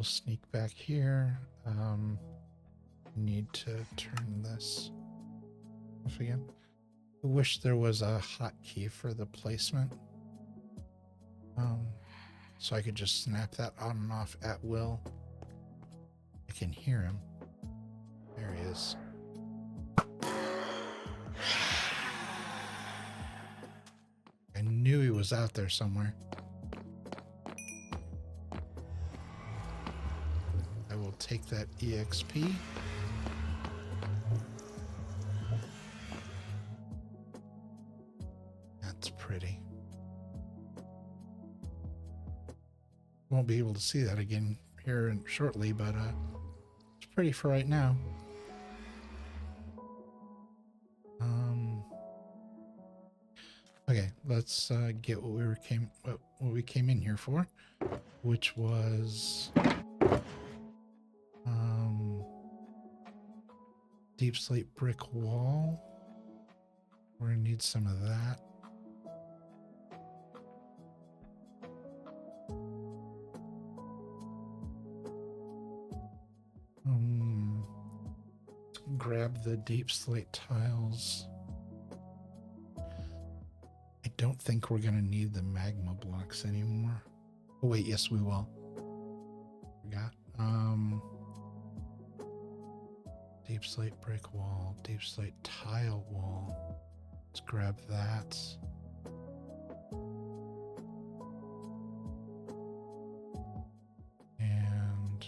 We'll sneak back here. Need to turn this off again. I wish there was a hotkey for the placement. So I could just snap that on and off at will. I can hear him. There he is. I knew he was out there somewhere. I will take that EXP. That's pretty. Won't be able to see that again here shortly, but it's pretty for right now. Okay, let's get what we came in here for, which was deep slate brick wall. We're gonna need some of that. Grab the deep slate tiles. I don't think we're gonna need the magma blocks anymore. Oh wait, yes we will. Forgot. Deep slate brick wall, deep slate tile wall. Let's grab that. And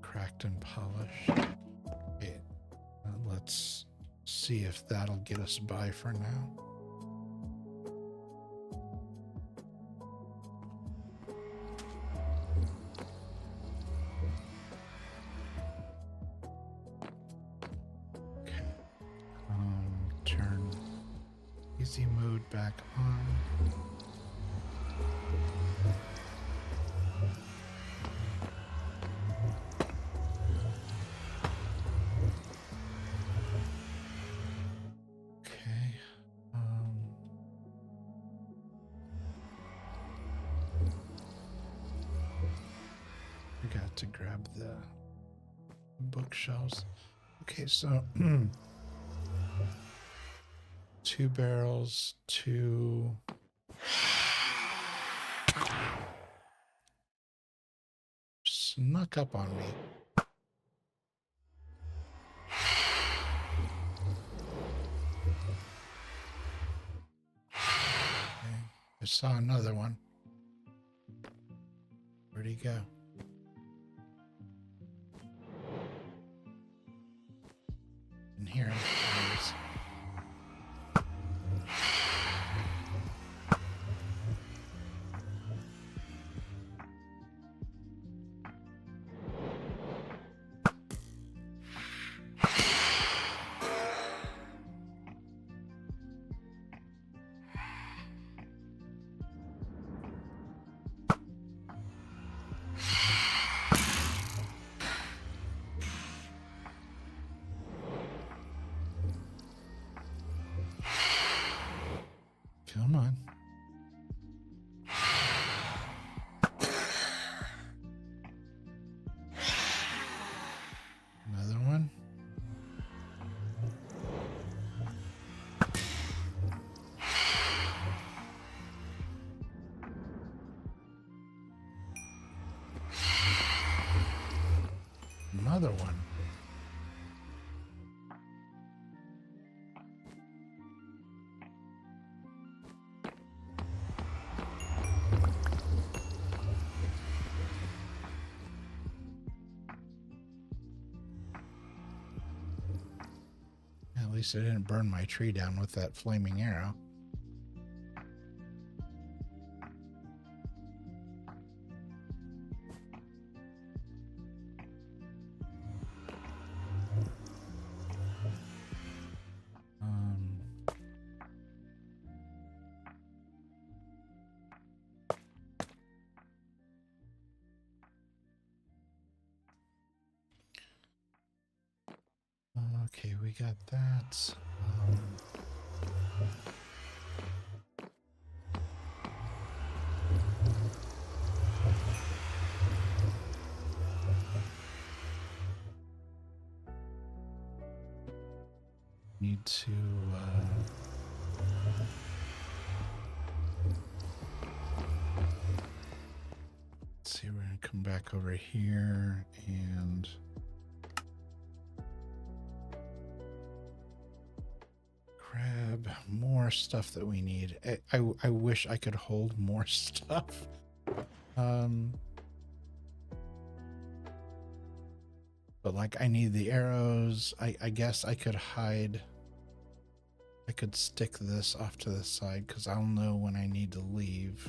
cracked and polished. Okay, let's see if that'll get us by for now. Okay, turn easy mode back on. To grab the bookshelves. Okay, so 2 barrels, 2 snuck up on me. Okay, I saw another one. Where'd he go? Here he is. Come on. Another one. Another one. At least I didn't burn my tree down with that flaming arrow. Okay, we got that. Need to let's see, we're gonna come back over here and grab more stuff that we need. I wish I could hold more stuff. But like I need the arrows. I guess I could hide. I could stick this off to the side because I'll know when I need to leave.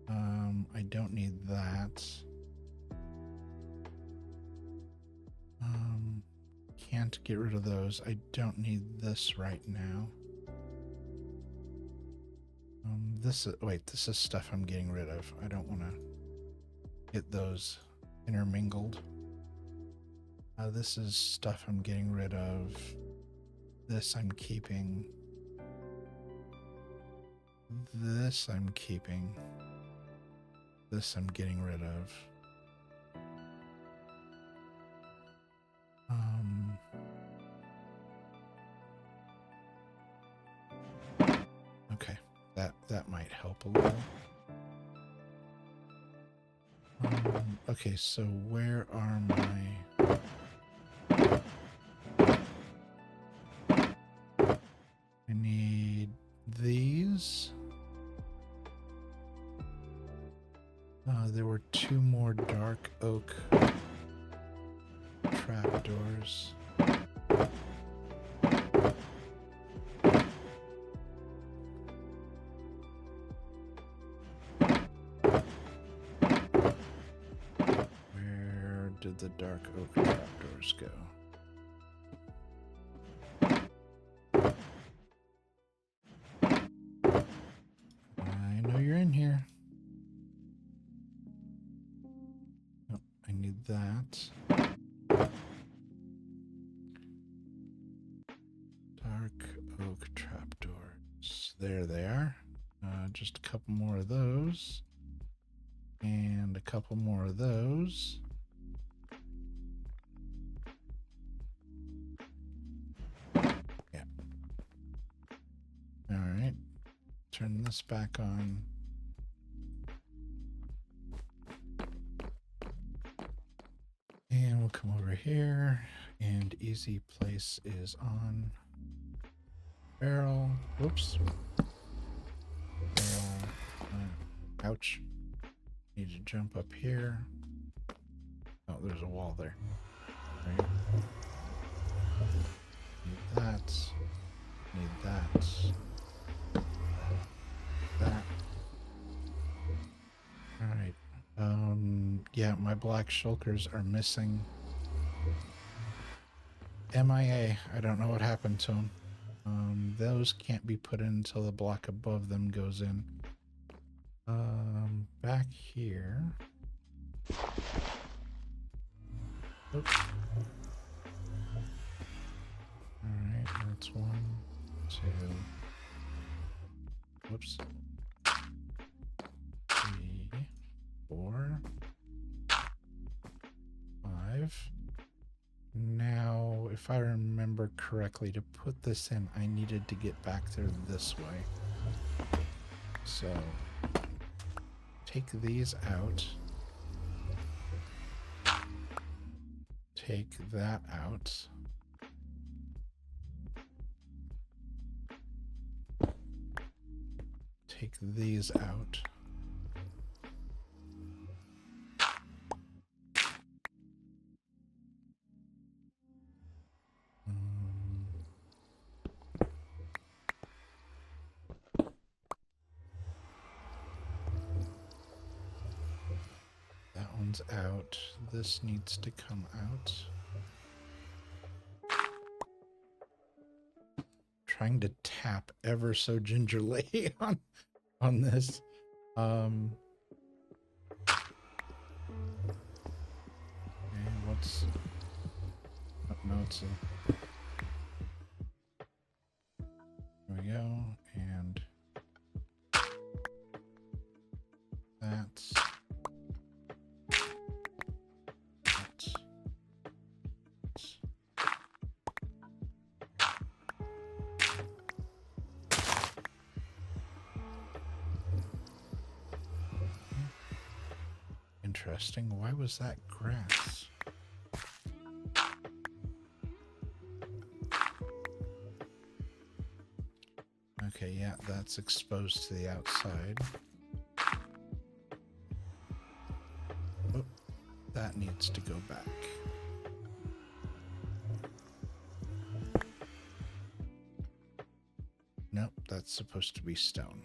I don't need that. Can't get rid of those. I don't need this right now. This is stuff I'm getting rid of. I don't want to get those intermingled. This is stuff I'm getting rid of. This I'm keeping. This I'm keeping. This I'm getting rid of. Okay, that might help a little. Okay, so where are my... I need these. There were 2 more dark oak trapdoors. Where did the dark oak trapdoors go? I know you're in here. Oh, I need that. Dark oak trapdoors. There they are. Just a couple more of those. And a couple more of those. Yeah. All right. Turn this back on. And we'll come over here. And easy place is on. Barrel. Whoops. Barrel. Ouch. Need to jump up here. Oh, there's a wall there. Right. Need that. Need that. That. All right. Yeah, my black shulkers are missing. MIA. I don't know what happened to them. Those can't be put in until the block above them goes in. Back here. Oops. Alright, that's 1, 2. Whoops. 3, 4, 5. Now, if I remember correctly, to put this in, I needed to get back there this way. So, take these out. Take that out. Take these out. That one's out. This needs to come out. Trying to tap ever so gingerly on this. Okay, what's... Oh, no, it's a... There we go, and... That's... interesting. Why was that grass? Okay, yeah, that's exposed to the outside. Oh, that needs to go back. Nope, that's supposed to be stone.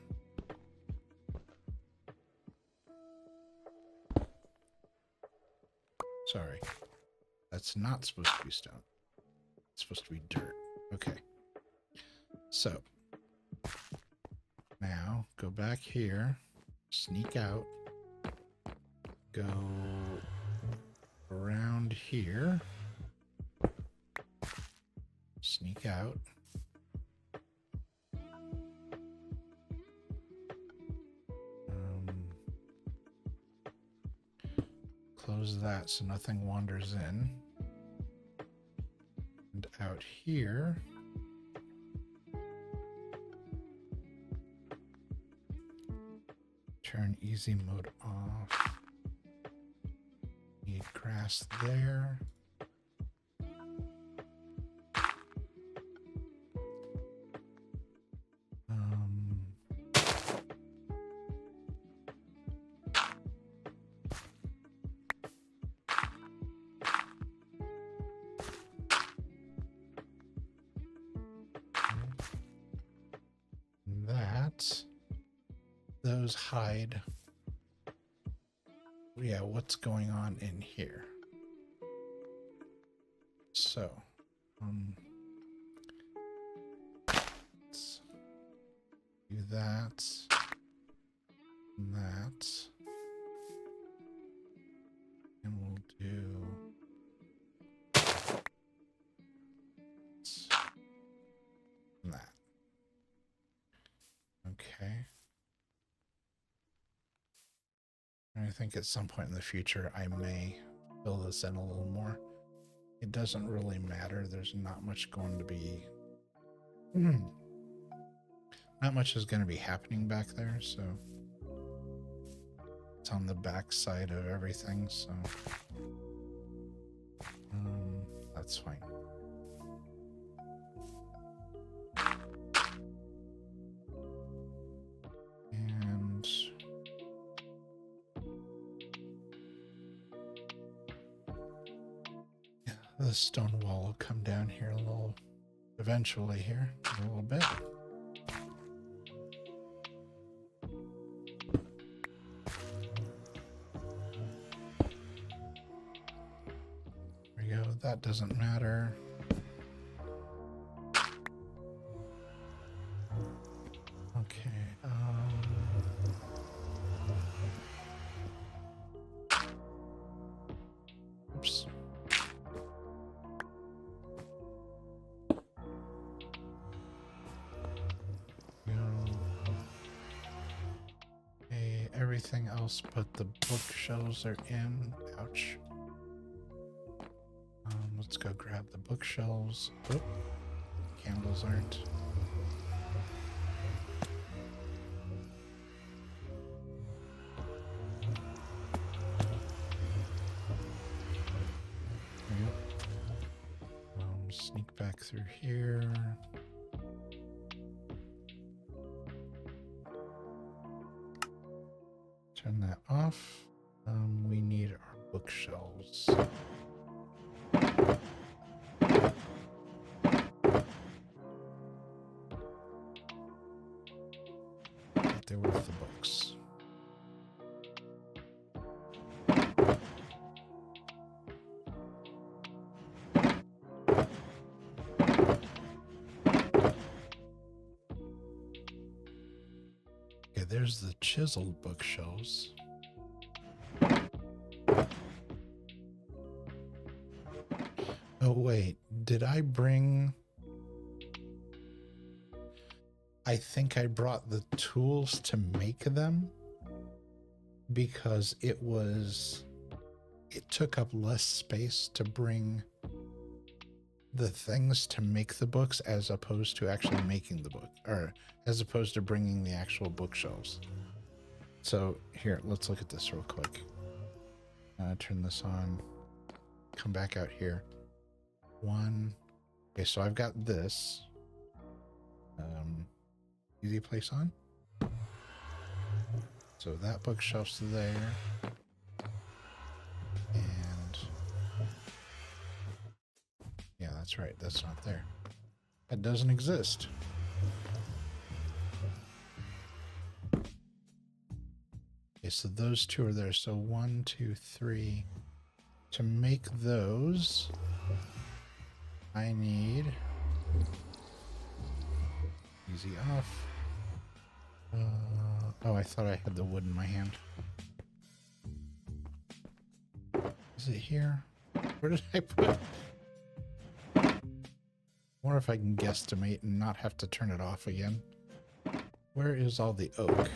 Sorry. That's not supposed to be stone. It's supposed to be dirt. Okay. So, now go back here, sneak out, go around here, sneak out. Close that so nothing wanders in. And out here, turn easy mode off. Need grass there. Those hide. Yeah, what's going on in here? So, let's do that, and that, and we'll do that. Okay. I think at some point in the future I may fill this in a little more. It doesn't really matter. There's not much going to be... not much is going to be happening back there, so... It's on the back side of everything, so... that's fine. And... the stone wall will come down here a little, eventually here, a little bit. There we go, that doesn't matter. Okay, oops. Everything else but the bookshelves are in. Ouch. Let's go grab the bookshelves. Oop. Candles aren't. Sneak back through here. Turn that off. We need our bookshelves. But they're worth the books. Okay, there's the chiseled bookshelves. Oh, wait. Did I bring... I think I brought the tools to make them because it took up less space to bring the things to make the books as opposed to actually making the book, or as opposed to bringing the actual bookshelves. So here, let's look at this real quick. Turn this on. Come back out here. 1. Okay, so I've got this. Easy place on. So that bookshelf's there. And yeah, that's right. That's not there. That doesn't exist. Okay, so those two are there. So 1, 2, 3. To make those, I need easy off. Oh, I thought I had the wood in my hand. Is it here? Where did I put it? I wonder if I can guesstimate and not have to turn it off again. Where is all the oak?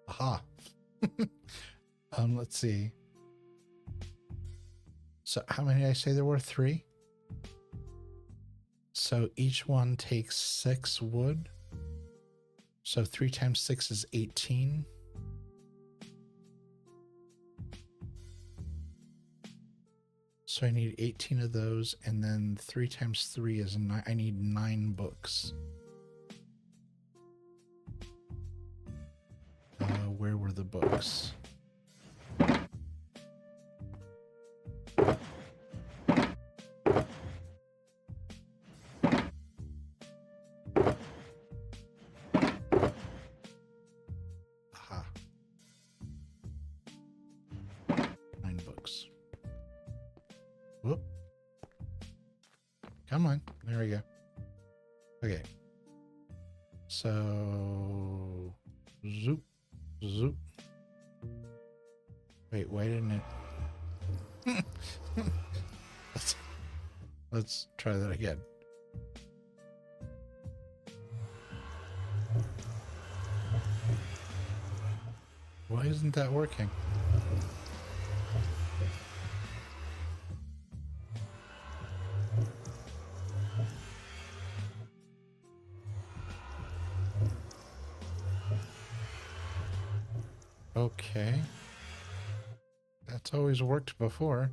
Aha. Let's see. So how many did I say there were? 3? So each one takes 6 wood. So 3 times 6 is 18. So I need 18 of those, and then 3 times 3 is 9. I need 9 books. Where were the books? Aha. 9 books. Whoop. Come on. There we go. Okay. So, zoop. Zoop. Wait, why didn't it? Let's try that again. Why isn't that working? Okay. That's always worked before.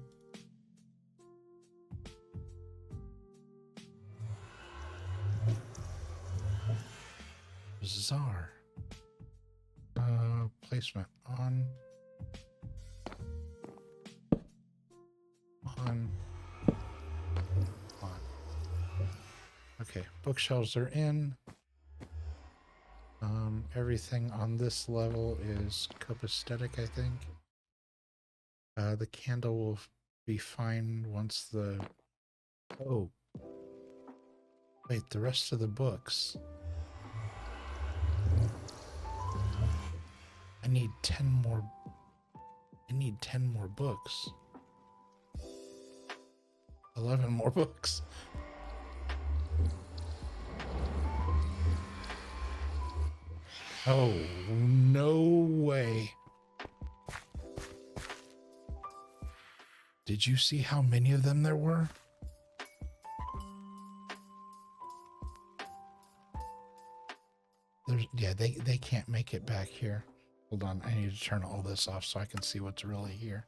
Bizarre. Placement on. Okay, bookshelves are in. Everything on this level is copacetic, I think. The candle will be fine once the... Oh. Wait, the rest of the books. I need 10 more... I need 10 more books. 11 more books. Oh, no way. Did you see how many of them there were? Yeah, they can't make it back here. Hold on, I need to turn all this off so I can see what's really here.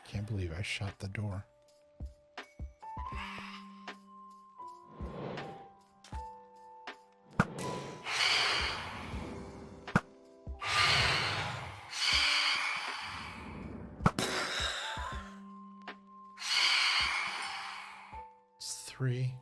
Can't believe I shut the door. It's 3.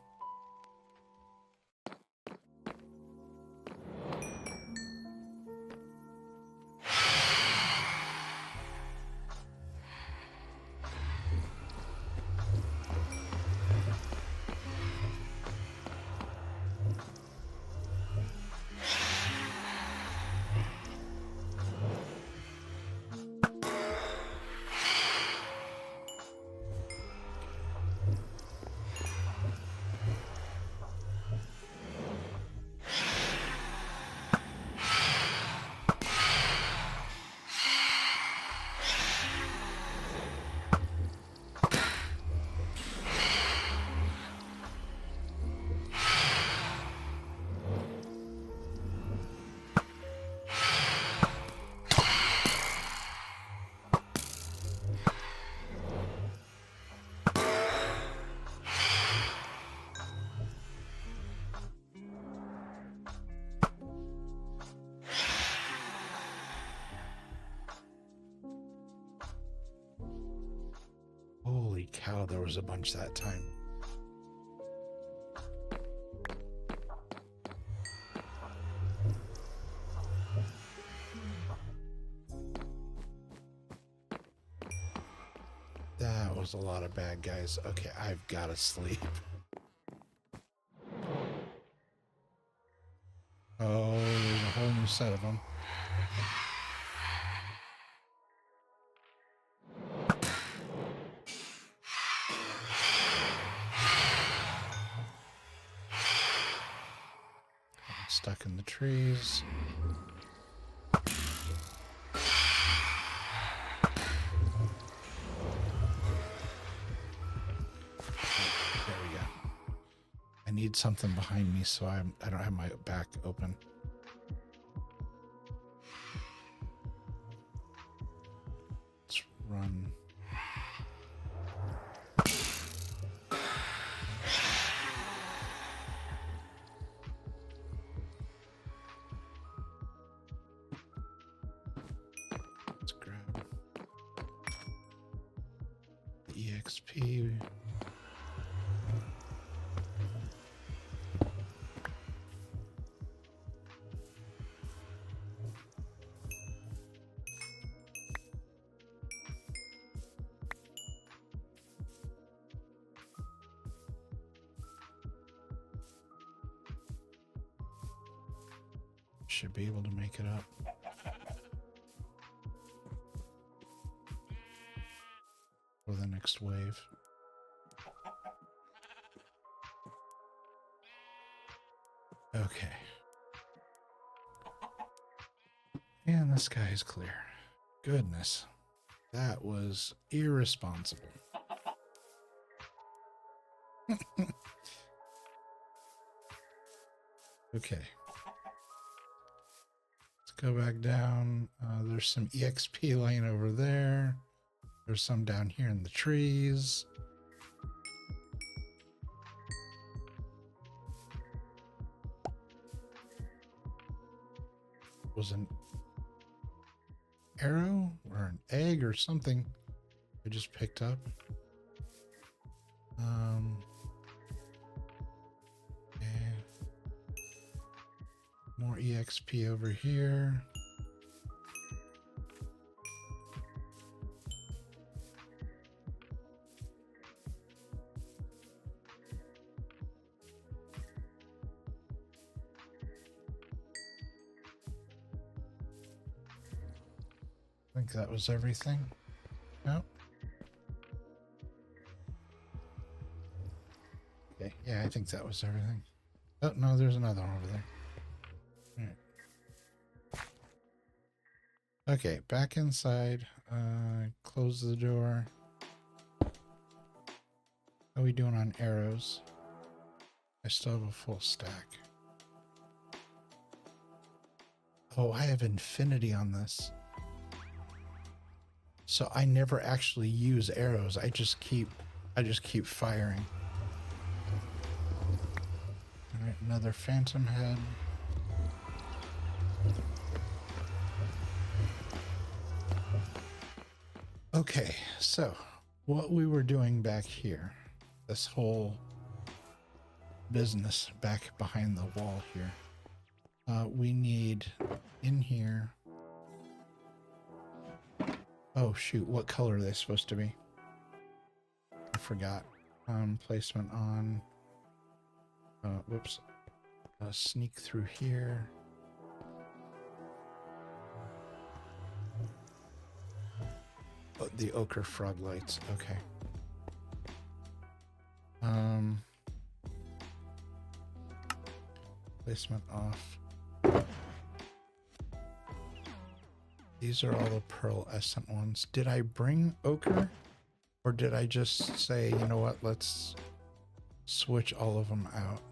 cow, there was a bunch that time. That was a lot of bad guys. Okay, I've got to sleep. Oh, there's a whole new set of them. I'm stuck in the trees. I need something behind me so I don't have my back open. Let's run. Let's grab the EXP. Should be able to make it up. For the next wave. Okay. And the sky is clear. Goodness. That was irresponsible. Okay. Go back down. There's some EXP laying over there. There's some down here in the trees. Was an arrow or an egg or something I just picked up. More EXP over here. I think that was everything. No? Okay, yeah, I think that was everything. Oh, no, there's another one over there. Okay, back inside. Close the door. How are we doing on arrows? I still have a full stack. Oh, I have infinity on this. So I never actually use arrows. I just keep firing. All right, another phantom head. Okay, so what we were doing back here, this whole business back behind the wall here, we need in here. Oh shoot, what color are they supposed to be? I forgot. Placement on. Whoops. Sneak through here. Oh, the ochre frog lights. Okay. Placement off. These are all the pearlescent ones. Did I bring ochre? Or did I just say, you know what, let's switch all of them out?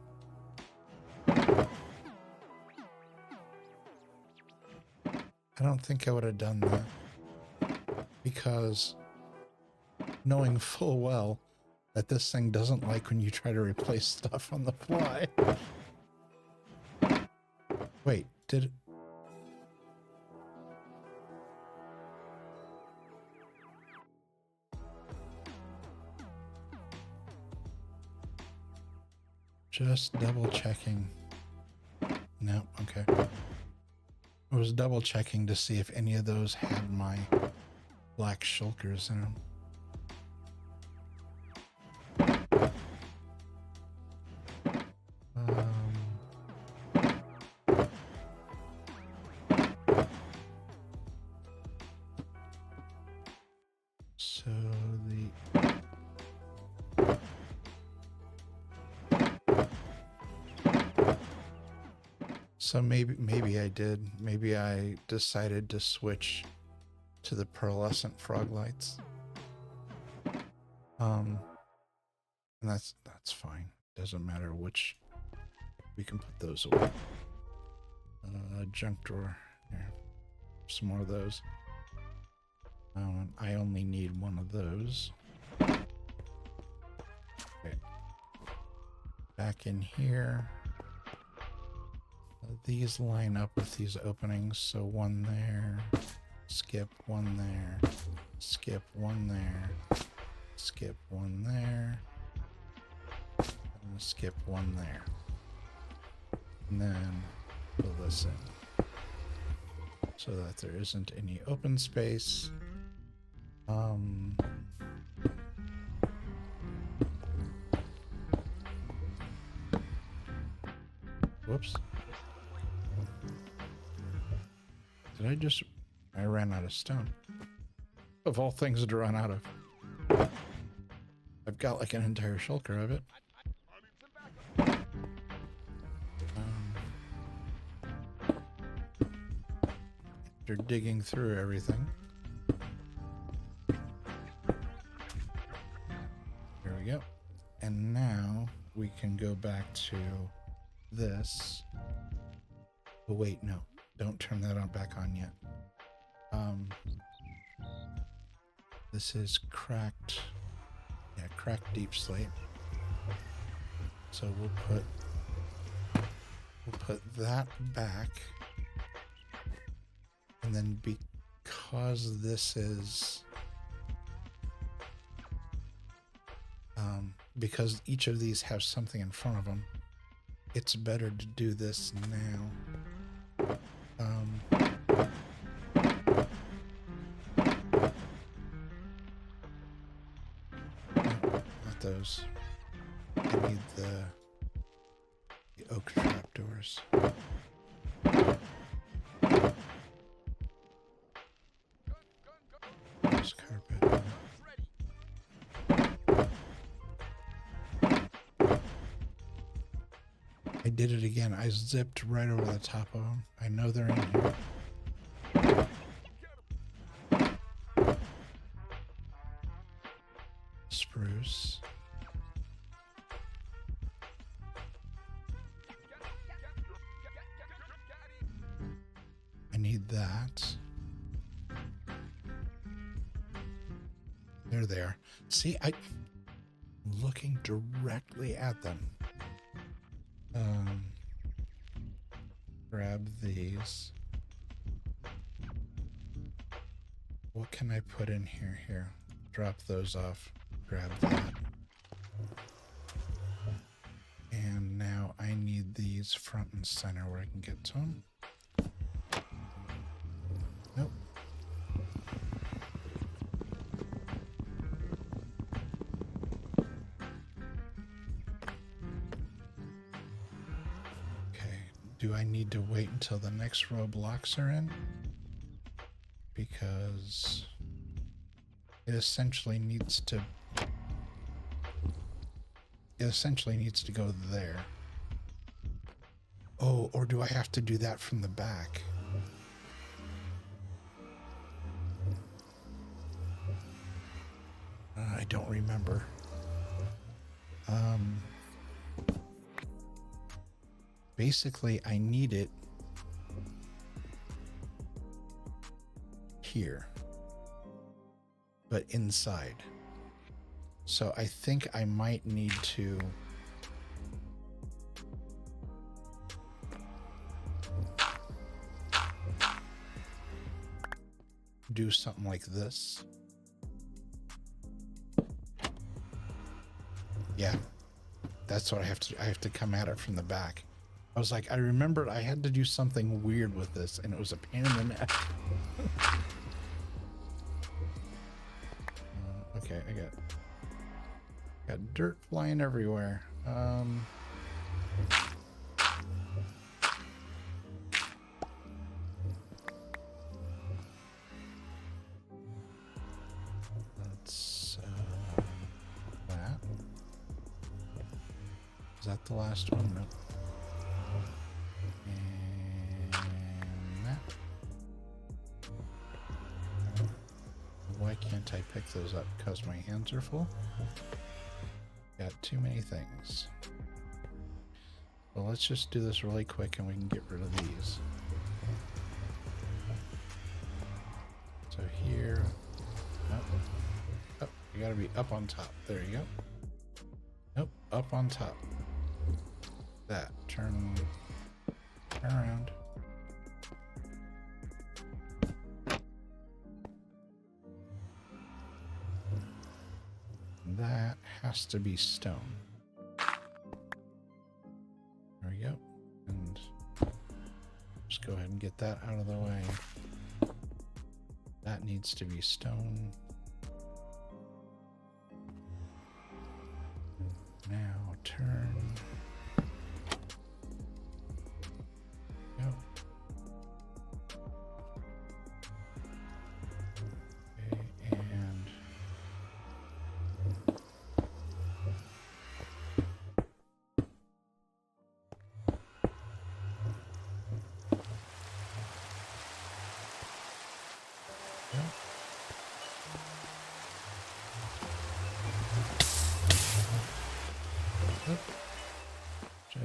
I don't think I would have done that. Because knowing full well that this thing doesn't like when you try to replace stuff on the fly. Wait, did... Just double checking. No, okay. I was double checking to see if any of those had my black shulkers in them. So maybe I did. Maybe I decided to switch to the pearlescent frog lights. And that's fine. Doesn't matter which. We can put those away. Junk drawer. Here, some more of those. I only need one of those. Okay. Back in here. These line up with these openings, so one there, skip one there, skip one there, skip one there, and skip one there. And then fill this in so that there isn't any open space. Whoops. I ran out of stone. Of all things to run out of. I've got like an entire shulker of it. After digging through everything. There we go. And now we can go back to this. Oh wait, no. Don't turn that on back on yet. This is cracked. Yeah, cracked deep slate. So we'll put that back. And then because this is because each of these have something in front of them, it's better to do this now. Not those. I need the oak trapdoors. There's carpet. I did it again. I zipped right over the top of them. I know they're in here. Spruce. I need that. They're there. See, I'm looking directly at them. Grab these. What can I put in here? Here. Drop those off. Grab that. And now I need these front and center where I can get to them. Nope. Do I need to wait until the next row blocks are in? Because it essentially needs to go there. Oh, or do I have to do that from the back? I don't remember. Basically, I need it here, but inside. So I think I might need to do something like this. Yeah. That's what I have to do. I have to come at it from the back. I was like, I remembered I had to do something weird with this, and it was a pain in the neck. Okay, I got dirt flying everywhere. Let's that. Is that the last one? Nope. And that. Why can't I pick those up? Because my hands are full. Got too many things. Well, let's just do this really quick and we can get rid of these. So here, oh, you gotta be up on top. There you go. Nope, up on top. That, turn around. That has to be stone. There we go. And just go ahead and get that out of the way. That needs to be stone. Now turn. Go. Okay, and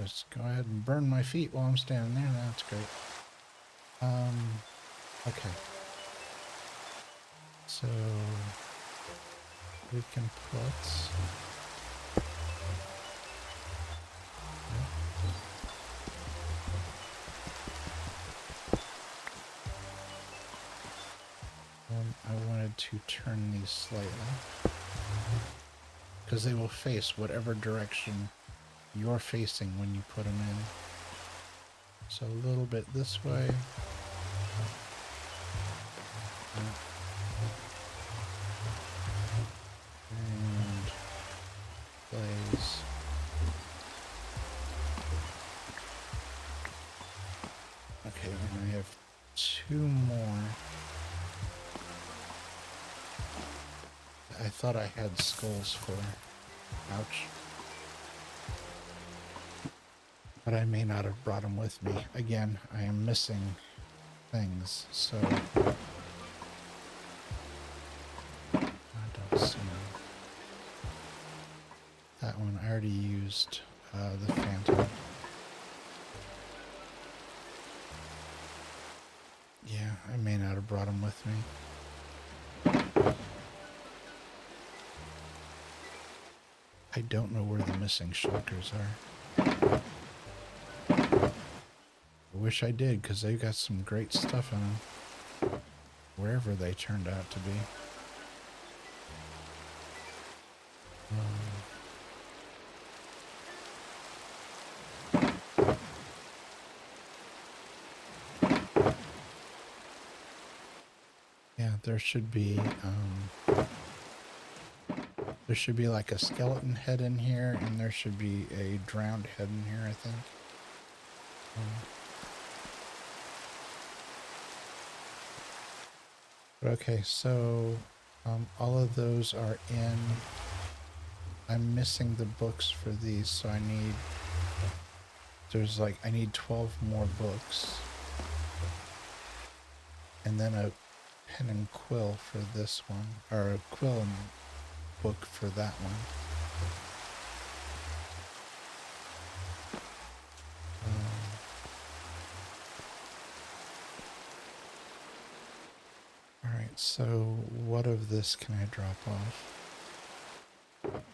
just go ahead and burn my feet while I'm standing there. That's great. Okay. So we can put I wanted to turn these slightly because they will face whatever direction you're facing when you put them in. So a little bit this way. And plays. Okay, and I have two more. I thought I had skulls for. Ouch. But I may not have brought them with me. Again, I am missing things, so I don't see them. That one I already used the phantom. Yeah, I may not have brought them with me. I don't know where the missing shulkers are. I wish I did, because they've got some great stuff in them. Wherever they turned out to be. Yeah, there should be like a skeleton head in here, and there should be a drowned head in here, I think. Okay, so all of those are in. I'm missing the books for these, so I need 12 more books. And then a pen and quill for this one, or a quill and book for that one. Alright, so what of this can I drop off?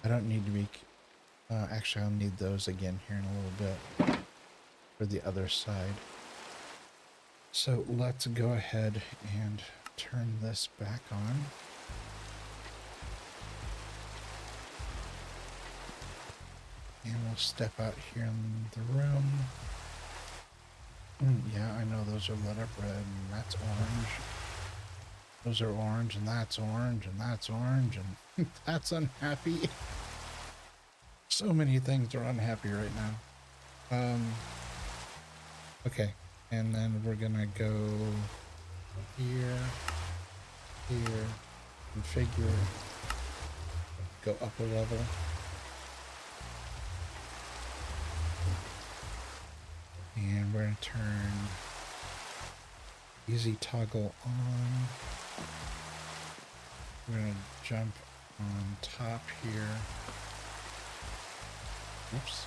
I don't need to be... actually, I'll need those again here in a little bit for the other side. So let's go ahead and turn this back on. And we'll step out here in the room. Yeah, I know those are lit up red, and that's orange. Those are orange, and that's orange, and that's orange, and that's unhappy. So many things are unhappy right now. Okay, and then we're gonna go here, here, configure, go up a level. And we're gonna turn easy toggle on. We're gonna jump on top here. Oops.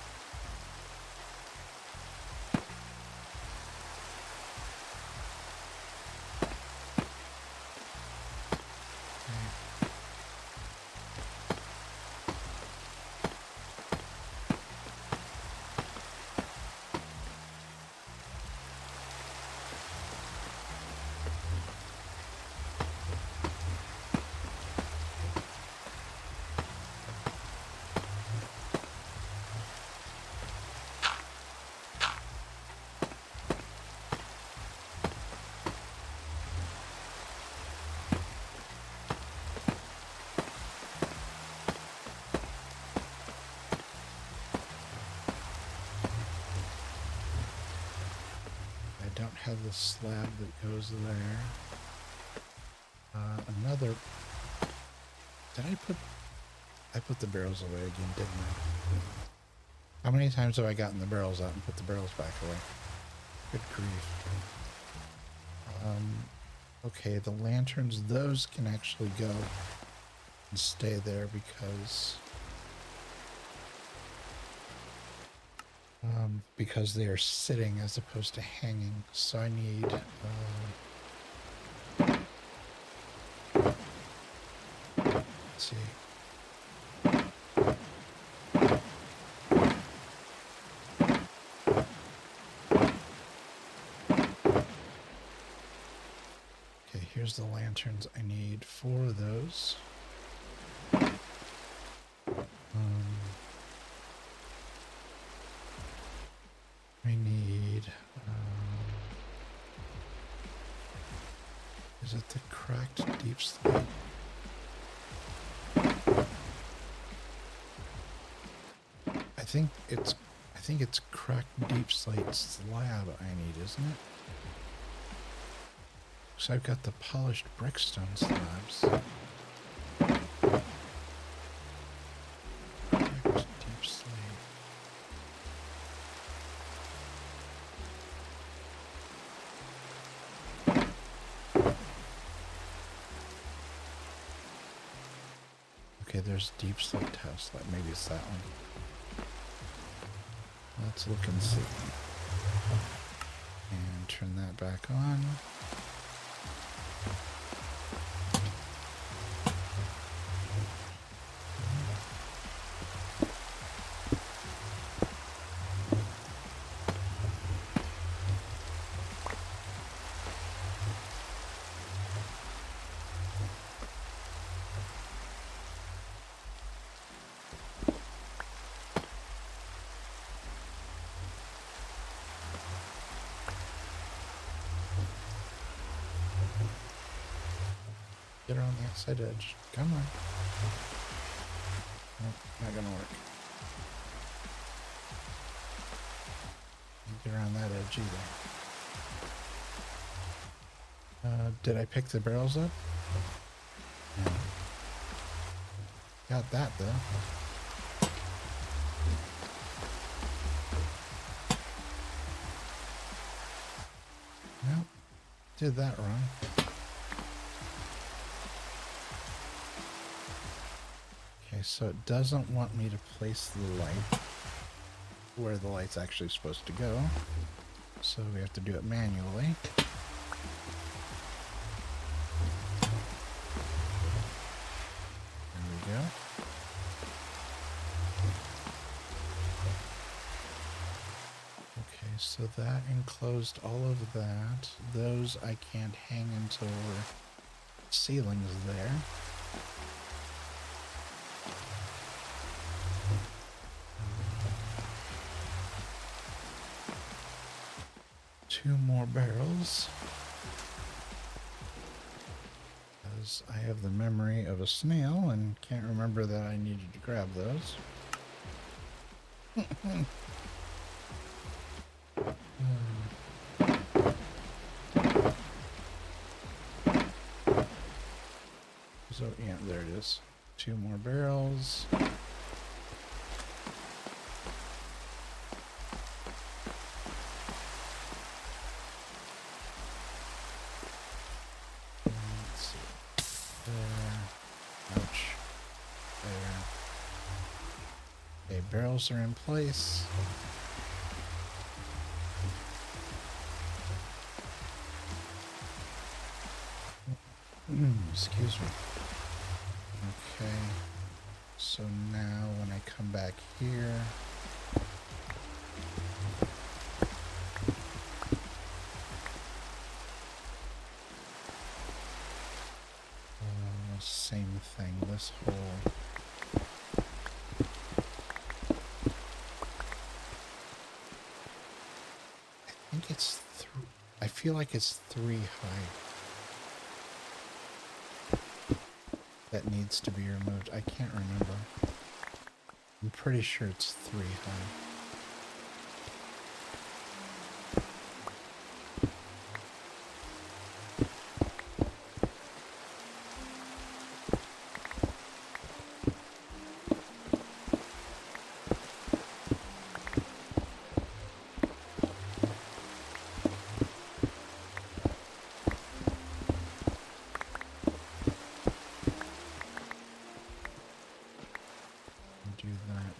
Don't have the slab that goes there. Another. Did I put the barrels away again, didn't I? How many times have I gotten the barrels out and put the barrels back away? Good grief. Okay, the lanterns, those can actually go and stay there because they are sitting as opposed to hanging. So I need let's see. Okay, here's the lanterns. I need 4 of those. I need, is it the cracked deep slate? I think it's cracked deep slate slab I need, isn't it? So I've got the polished brickstone slabs. Cracked deep slate. Okay, there's deep slate house. Maybe it's that one. Let's look and see. And turn that back on. Get her on the outside edge. Come on. Nope, not gonna work. Can't get around that edge either. Did I pick the barrels up? No. Got that though. Nope. Did that wrong. Okay, so it doesn't want me to place the light where the light's actually supposed to go. So we have to do it manually. There we go. Okay, so that enclosed all of that. Those I can't hang until the ceiling's there. 2 more barrels. Because I have the memory of a snail and can't remember that I needed to grab those. So, yeah, there it is. 2 more barrels. Let's see. There. Ouch. There. Okay, barrels are in place. Excuse me. Okay, so now when I come back here, same thing, this whole, I think it's I feel like it's 3 high. That needs to be removed. I can't remember. I'm pretty sure it's 3 high.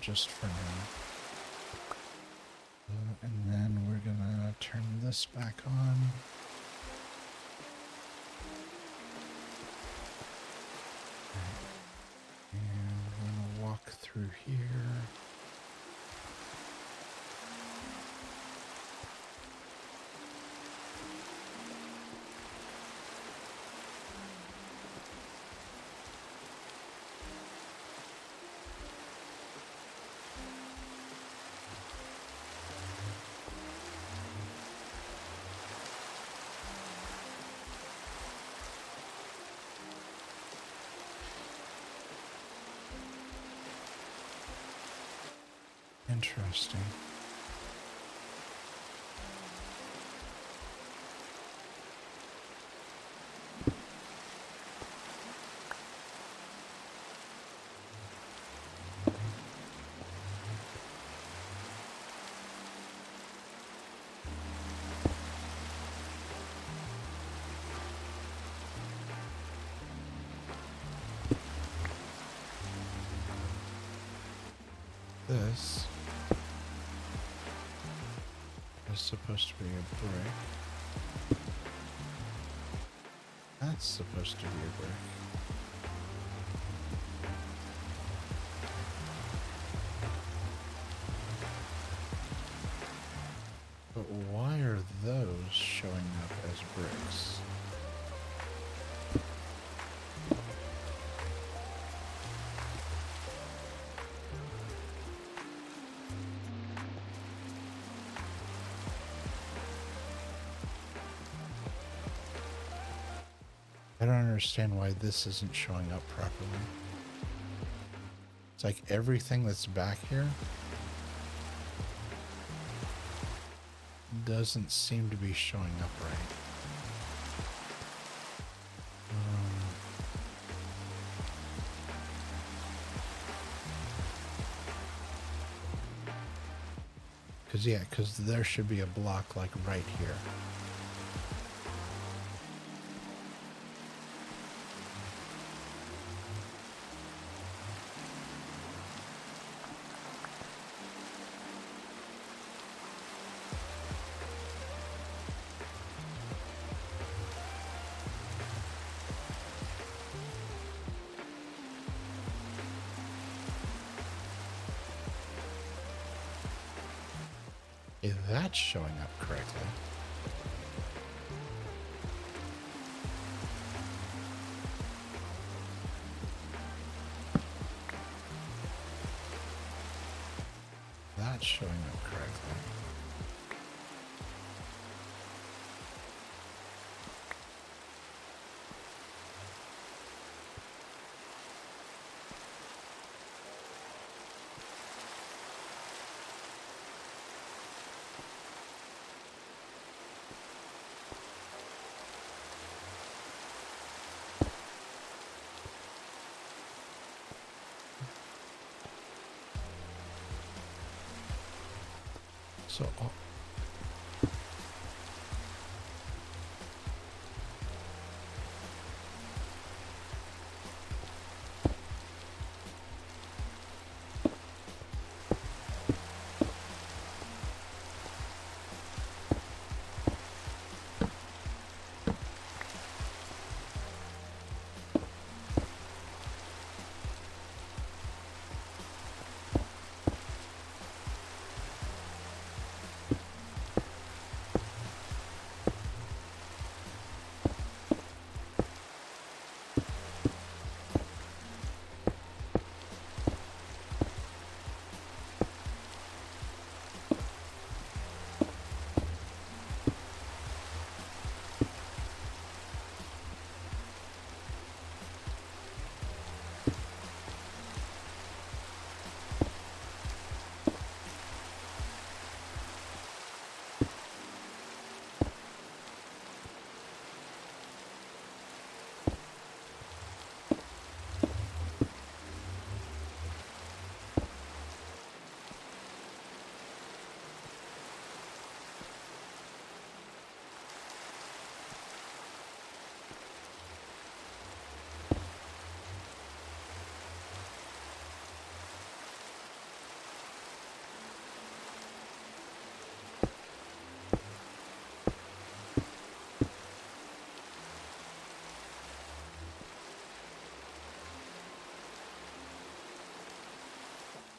Just for now. And then we're gonna turn this back on. And we're gonna walk through here. Interesting. This is supposed to be a brick. That's supposed to be a brick. But why are those showing up as bricks? I don't understand why this isn't showing up properly. It's like everything that's back here doesn't seem to be showing up right. Because there should be a block like right here. If that's showing up correctly. That's showing up correctly. So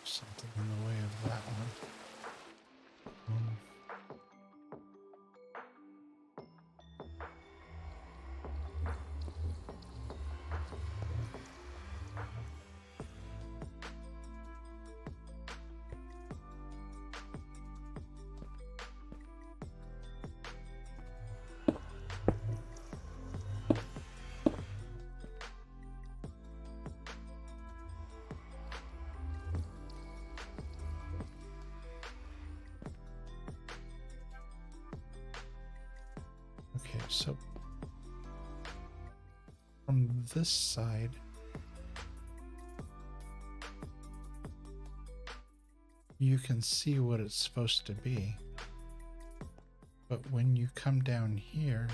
something in the way of that one. Okay, so from this side, you can see what it's supposed to be. But when you come down here,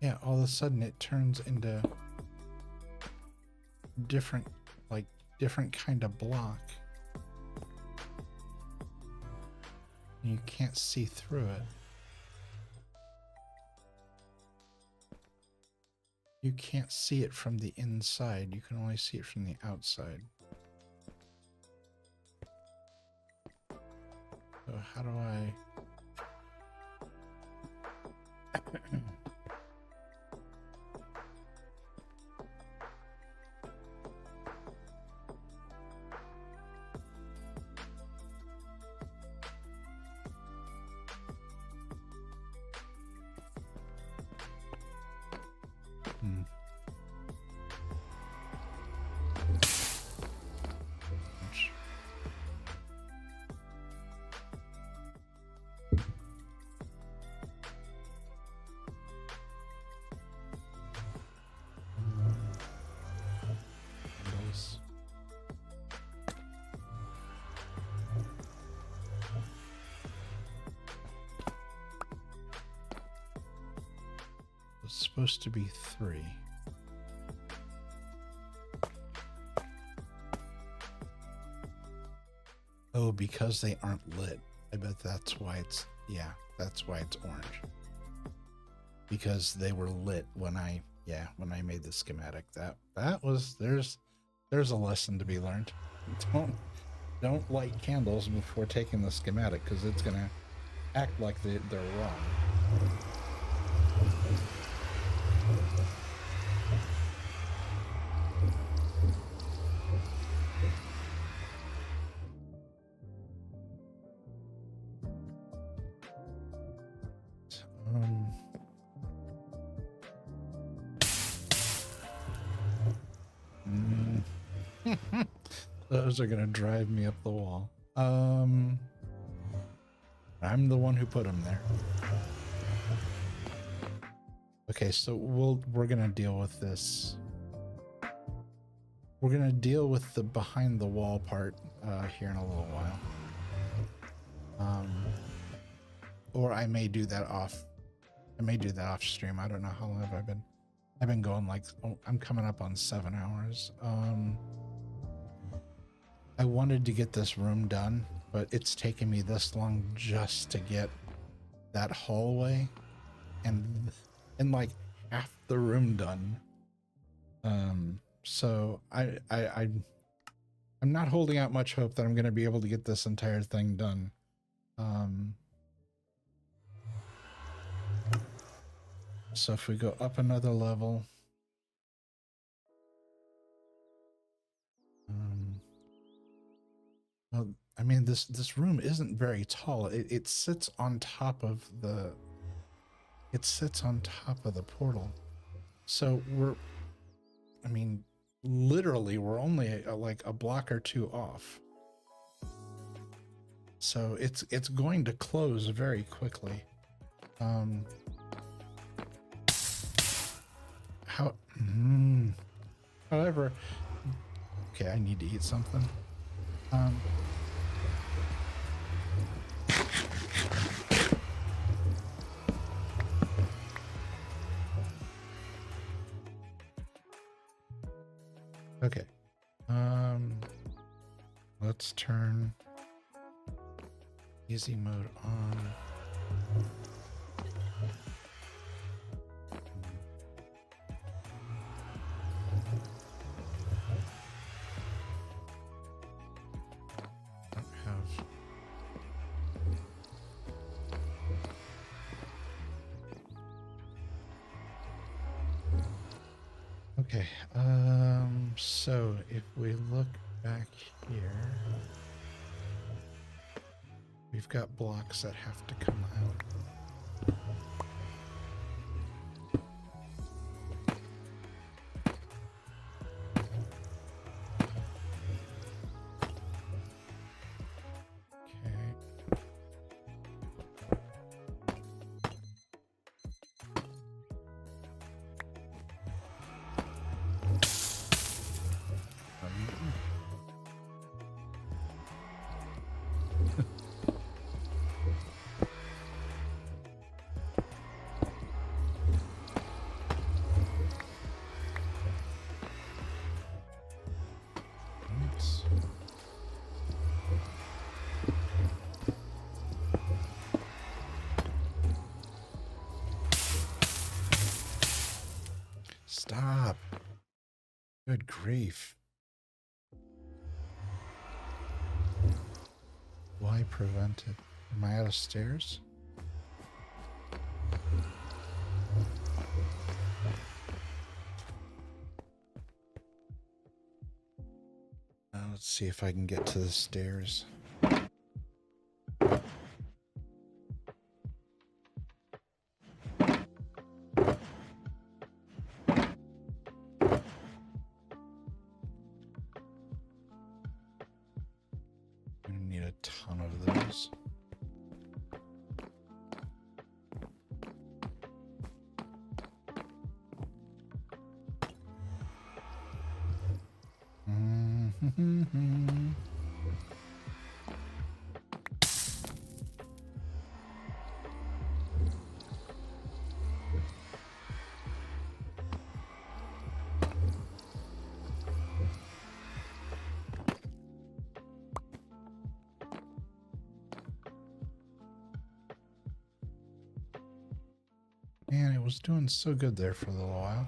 yeah, all of a sudden it turns into different kind of block. You can't see through it. You can't see it from the inside. You can only see it from the outside. So how do I... It's supposed to be 3. Oh, because they aren't lit. I bet that's why it's, yeah, that's why it's orange. Because they were lit when I made the schematic. That was, there's a lesson to be learned. Don't light candles before taking the schematic, because it's gonna act like they're wrong. Those are gonna drive me up the wall. I'm the one who put them there. Okay, so we're gonna deal with this We're going to deal with the behind the wall part here in a little while. Or I may do that off. I may do that off stream. I don't know how long have I been. I've been going like, oh, I'm coming up on 7 hours. I wanted to get this room done, but it's taken me this long just to get that hallway and like half the room done. So I'm not holding out much hope that I'm going to be able to get this entire thing done. So if we go up another level, well, I mean, this room isn't very tall. It sits on top of the, portal. So I mean, literally we're only like a block or two off. So it's going to close very quickly. However, okay, I need to eat something. Okay. Let's turn easy mode on. Okay, so if we look back here, we've got blocks that have to come out. Stop. Good grief. Why prevent it? Am I out of stairs? Now let's see if I can get to the stairs. Man, it was doing so good there for a little while.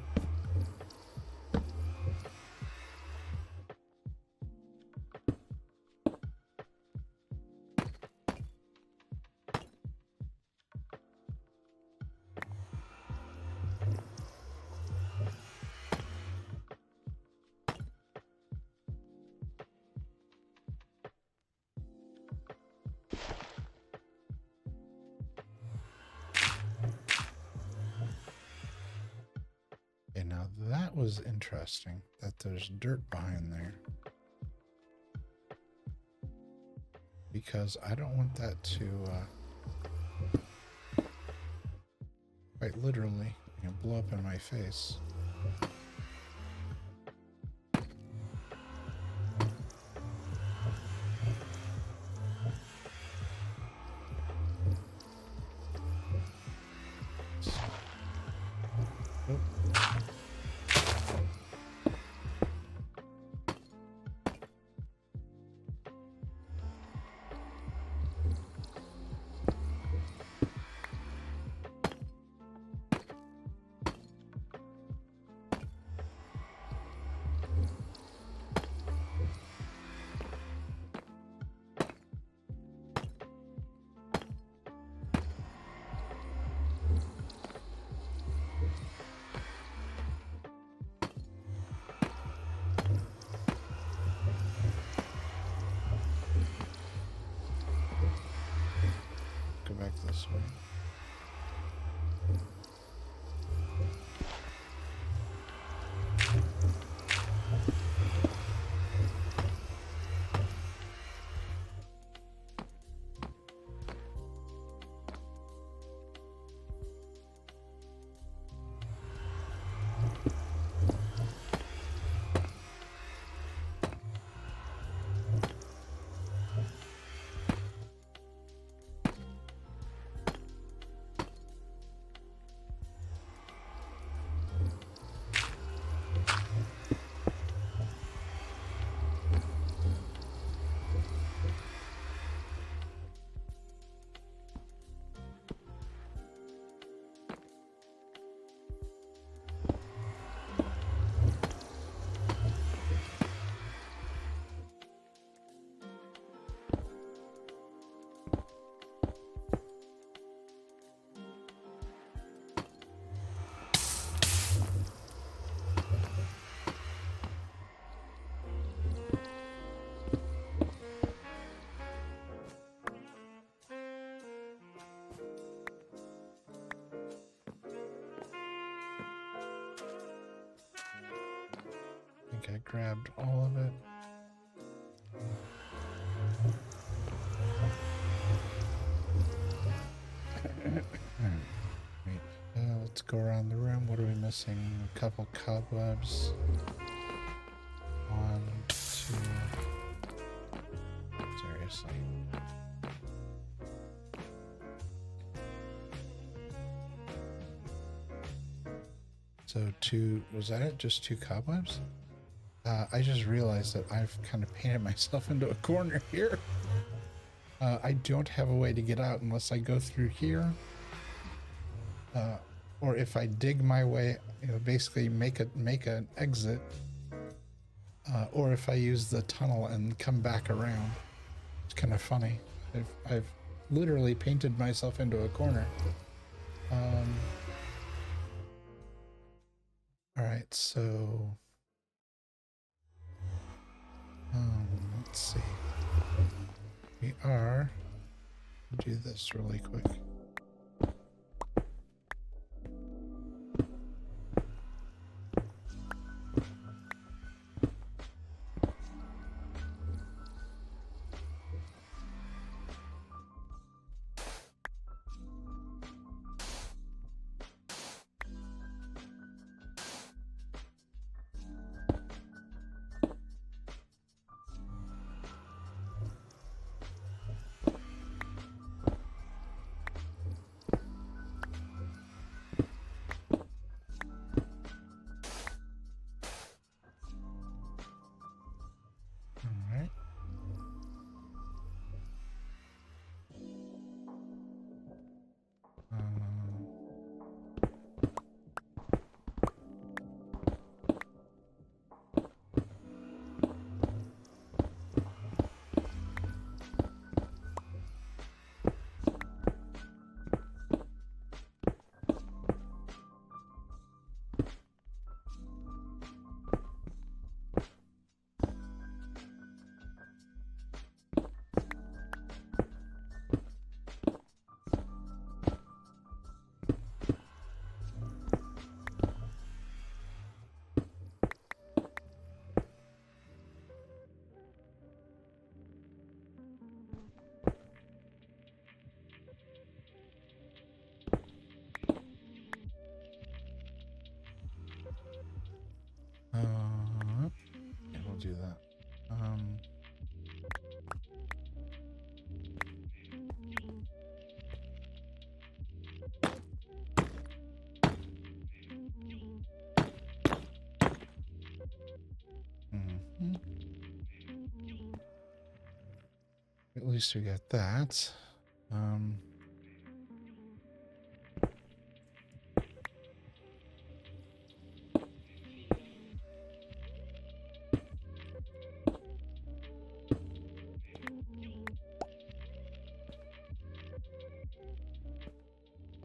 Was interesting that there's dirt behind there, because I don't want that to quite literally, blow up in my face. this way. I think I grabbed all of it. Wait, let's go around the room. What are we missing? A couple cobwebs. 1, 2. Seriously. So 2, was that it? Just 2 cobwebs? I just realized that I've kind of painted myself into a corner here. I don't have a way to get out unless I go through here. Or if I dig my way, you know, basically make an exit. Or if I use the tunnel and come back around. It's kind of funny. I've literally painted myself into a corner. All right, so let's see. We are do this really quick. Yeah, we'll do that. At least we got that. All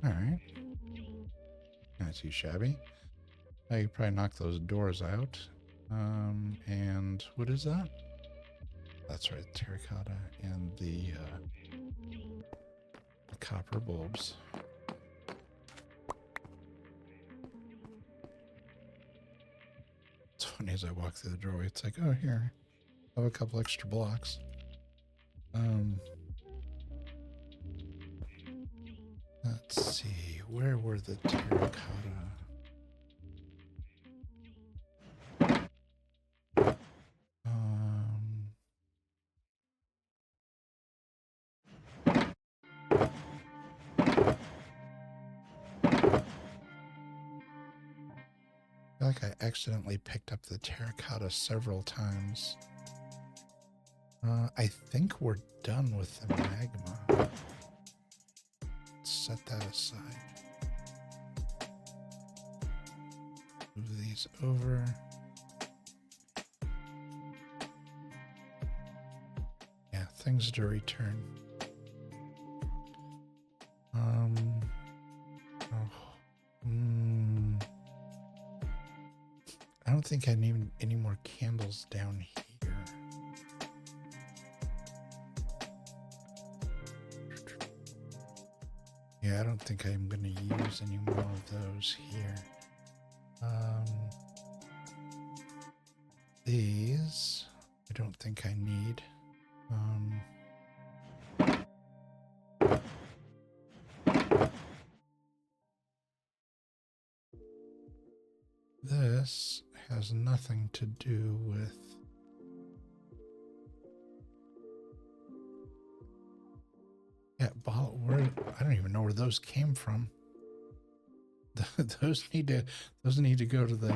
right. Not too shabby. I could probably knock those doors out. And what is that? That's right, terracotta and the copper bulbs. It's funny as I walk through the doorway, it's like, oh, here, I have a couple extra blocks. Let's see, where were the terracotta? I feel like I accidentally picked up the terracotta several times. I think we're done with the magma. Let's set that aside. Move these over. Yeah, things to return. I don't think I need any more candles down here. Yeah, I don't think I'm going to use any more of those here. These, I don't think I need. This has nothing to do with where I don't even know where those came from. Those need to go to the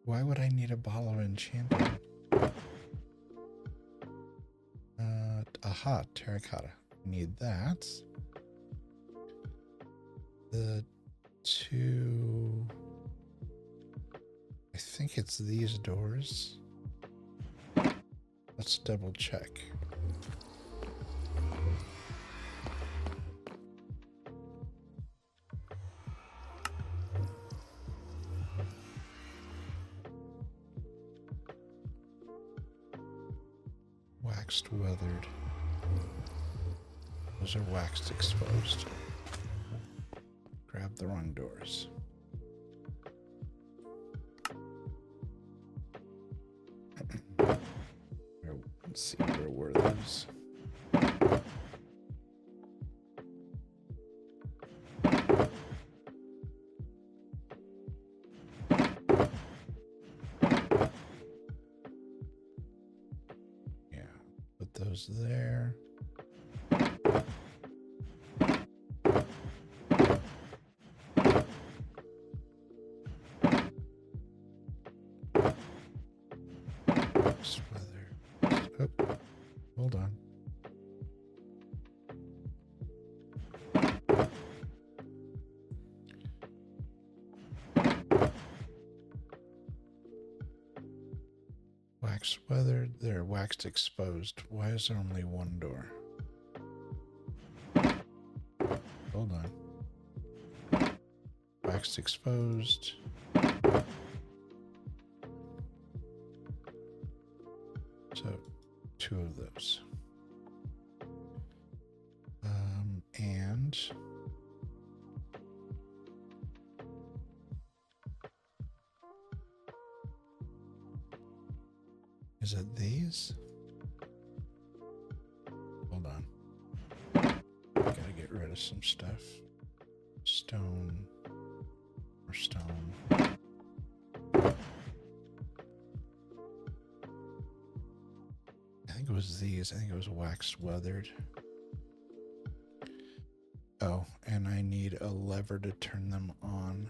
why would I need a bottle of enchanting? Aha, terracotta. Need that. The two, I think it's these doors. Let's double check. Waxed weathered. Those are waxed exposed. Grab the wrong doors. Let's see, where were those? Yeah, put those there. Hold on. Waxed weathered. They're waxed exposed. Why is there only one door? Hold on. Waxed exposed. So, two of those. And is it these? Hold on. Gotta get rid of some stuff. Stone or stone. I think it was these. I think it was waxed weathered. Oh, and I need a lever to turn them on.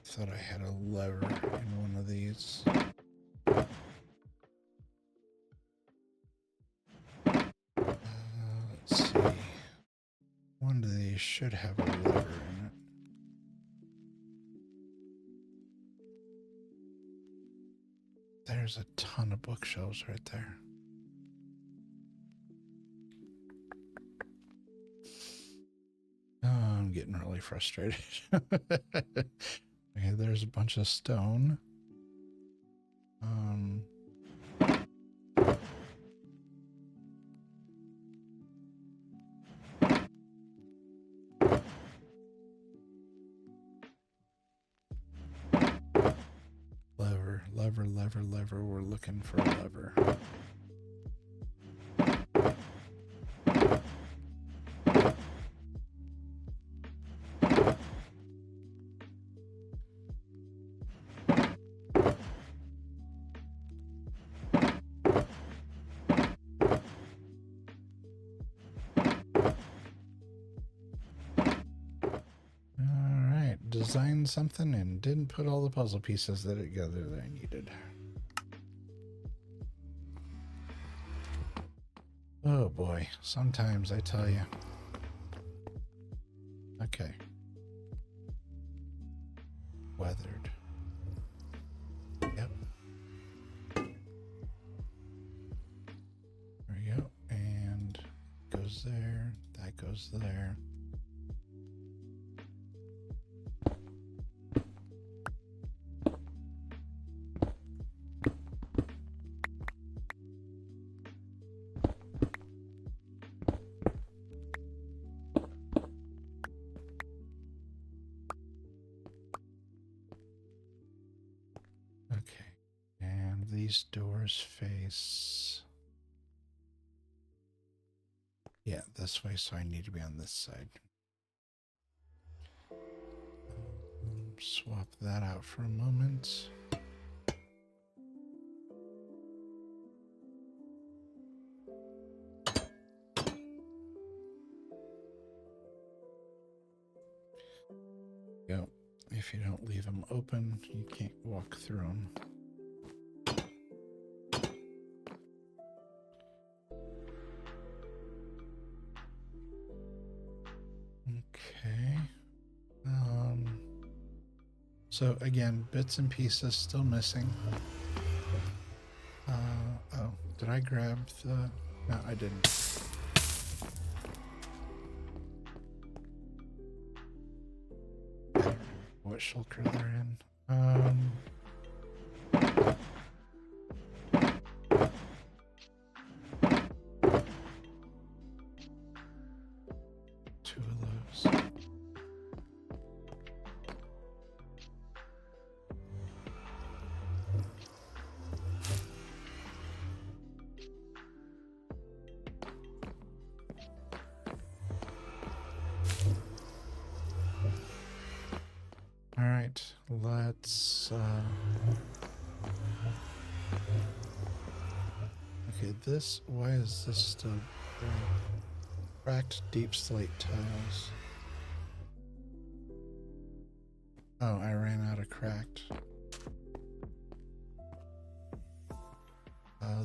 Thought I had a lever in one of these. Let's see. One of these should have a lever in it. There's a ton of bookshelves right there. Oh, I'm getting really frustrated. Okay, there's a bunch of stone. Lever. We're looking for a lever. Designed something and didn't put all the puzzle pieces together that I needed. Oh boy, sometimes I tell you. Okay. Weathered. Yep. There we go. And goes there. That goes there. These doors face, yeah, this way, so I need to be on this side. Swap that out for a moment. Go. If you don't leave them open, you can't walk through them. So again, bits and pieces still missing. Oh, did I grab the... No, I didn't. What shulker they're in. Two of those. All right, let's okay, this, why is this still there? Cracked deep slate tiles. Oh, I ran out of cracked.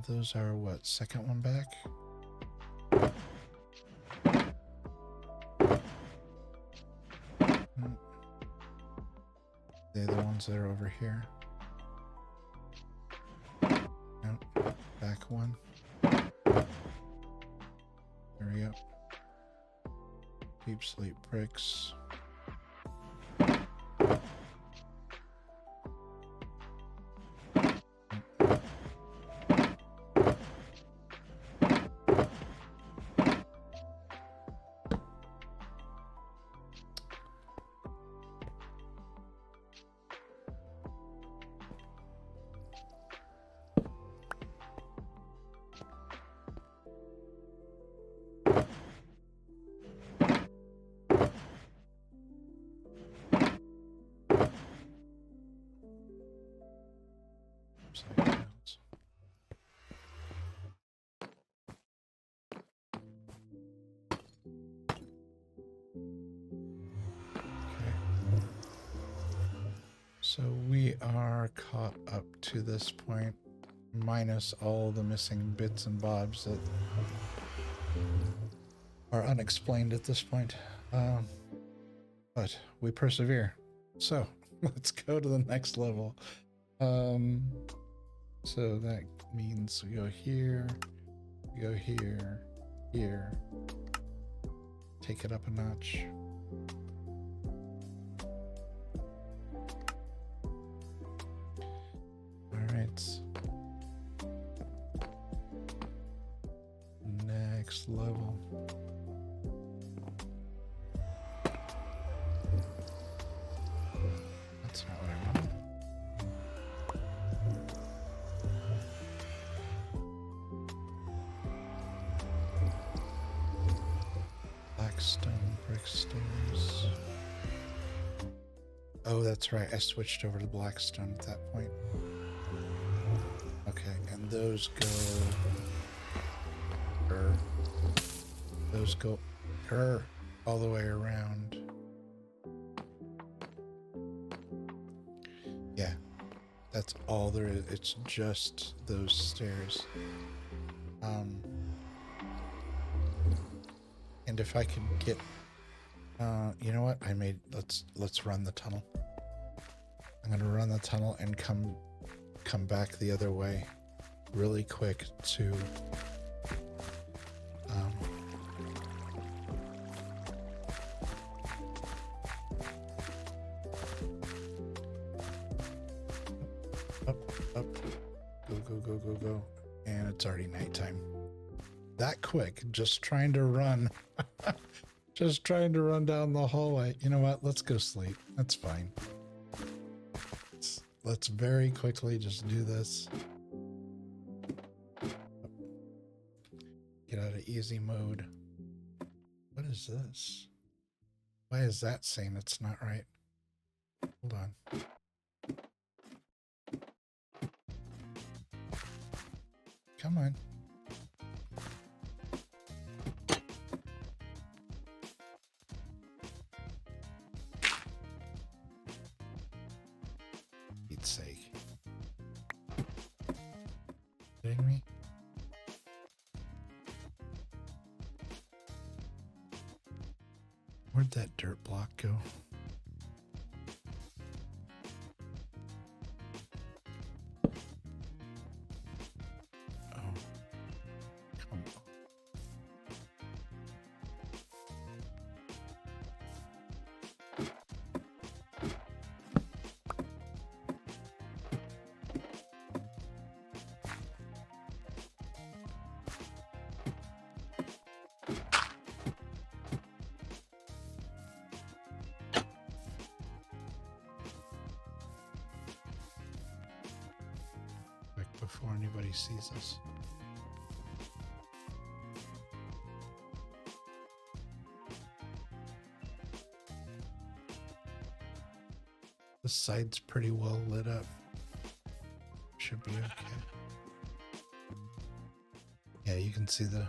Those are what, second one back? They're the ones that are over here. Nope. Back one. There we go. Deep slate bricks. So we are caught up to this point, minus all the missing bits and bobs that are unexplained at this point. But we persevere. So let's go to the next level. So that means we go here, here, take it up a notch. next level. That's not what I wanted. Blackstone brick stairs. Oh, that's right. I switched over to Blackstone at that point. Okay, and those go... Those go all the way around. Yeah, that's all there is. It's just those stairs. And if I could get, you know what? Let's run the tunnel. I'm gonna run the tunnel and come back the other way, really quick to. Up, go, and it's already nighttime. That quick, just trying to run. Just trying to run down the hallway. You know what? Let's go sleep. That's fine. Let's very quickly just do this. Get out of easy mode. What is this? Why is that saying it's not right? Hold on. Come on. Pete's sake. Kidding me? Where'd that dirt block go? Before anybody sees us. The side's pretty well lit up. Should be okay. Yeah, you can see the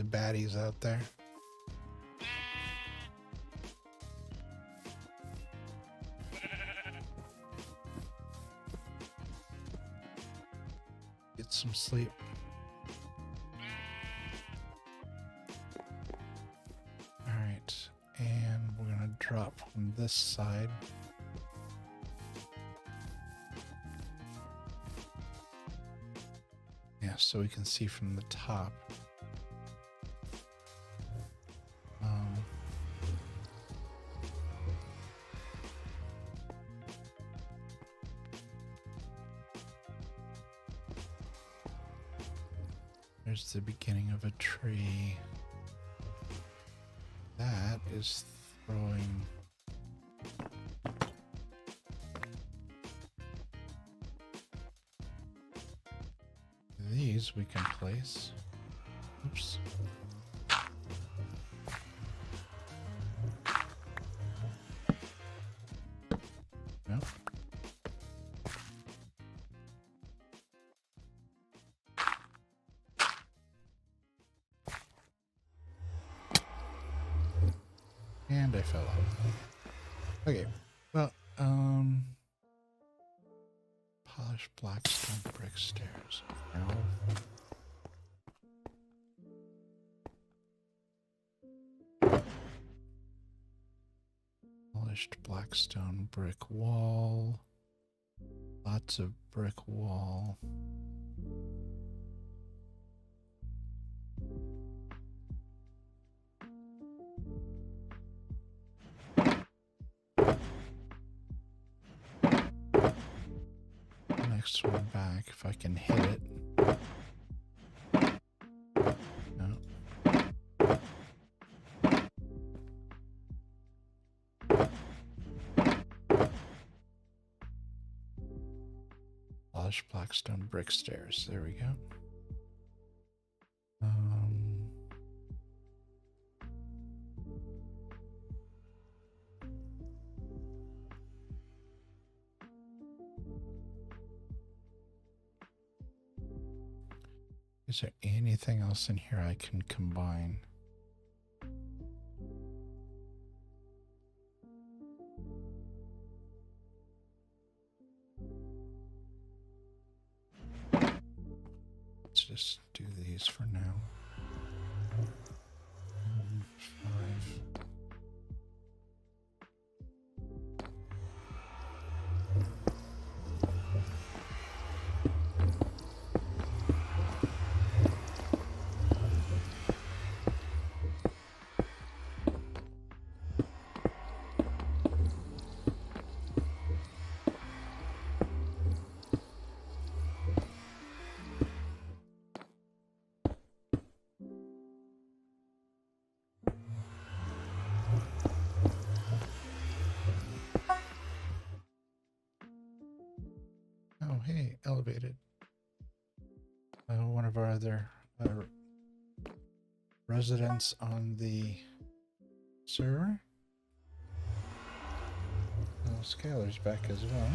baddies out there. Get some sleep. All right, and we're gonna drop from this side. Yeah, so we can see from the top. There's the beginning of a tree. That is throwing. These we can place. Oops. Nope. And I fell out. Okay, well, polished blackstone brick stairs. No. Polished blackstone brick wall. Lots of brick wall. Next one back, if I can hit it. Blackstone brick stairs. There we go. Is there anything else in here I can combine? Let's just do these for now. 5. Oh, hey, elevated. One of our other residents on the server. Scalar's back as well.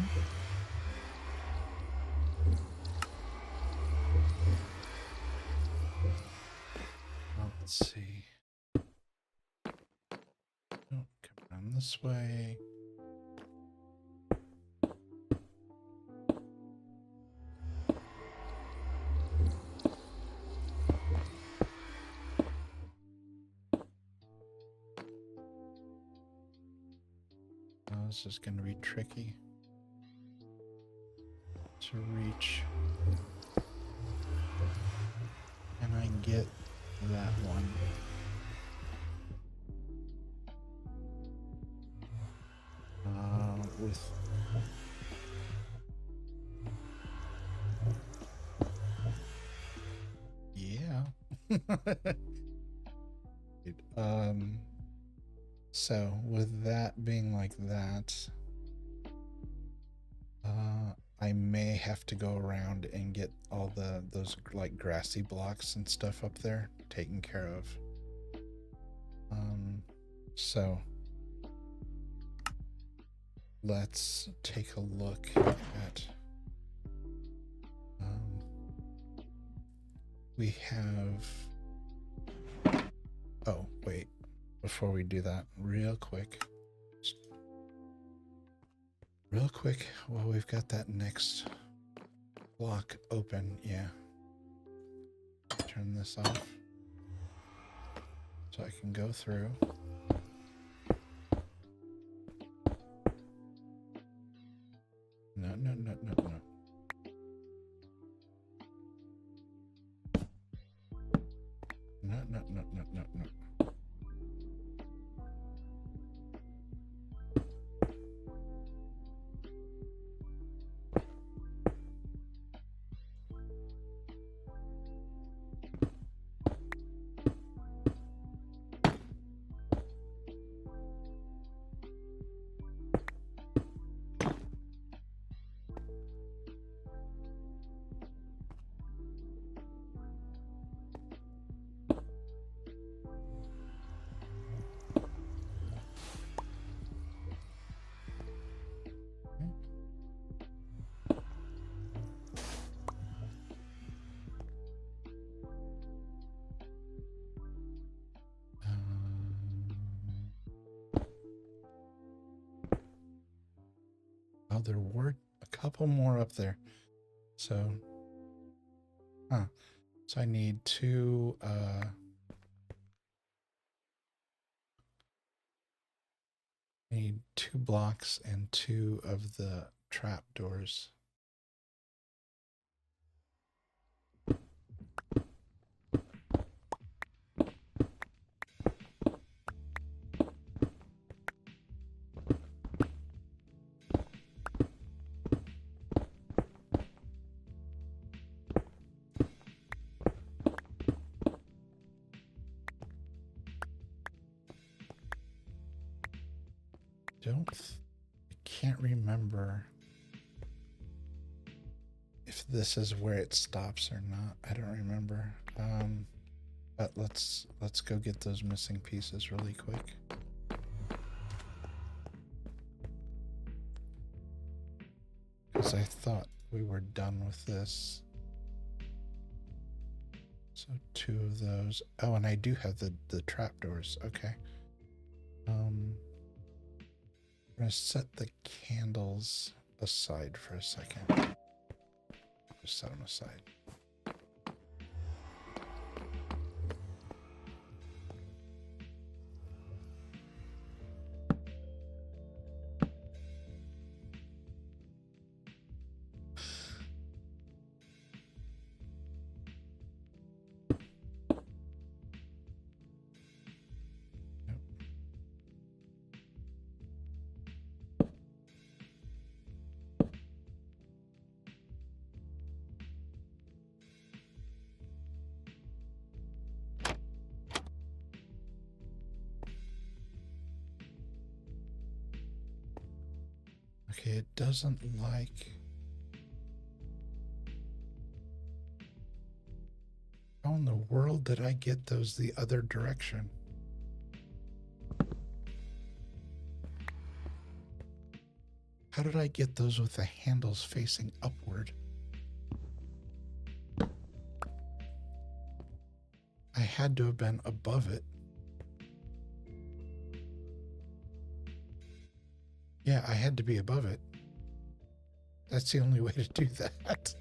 Let's see. Oh, come around this way. This is going to be tricky to reach. Can I get that one? With yeah. So with that being like that, I may have to go around and get all those like grassy blocks and stuff up there taken care of. So let's take a look at we have oh wait, before we do that, real quick, while we've got that next block open, yeah, turn this off so I can go through. No. No. Oh, there were a couple more up there. So, so I need two, I need 2 blocks and 2 of the trap doors. I can't remember if this is where it stops or not. I don't remember. But let's go get those missing pieces really quick. Because I thought we were done with this. So 2 of those. Oh, and I do have the trapdoors. Okay. I'm gonna set the candles aside for a second. Just set them aside. Okay, it doesn't like... How in the world did I get those the other direction? How did I get those with the handles facing upward? I had to have been above it. Yeah, I had to be above it. That's the only way to do that.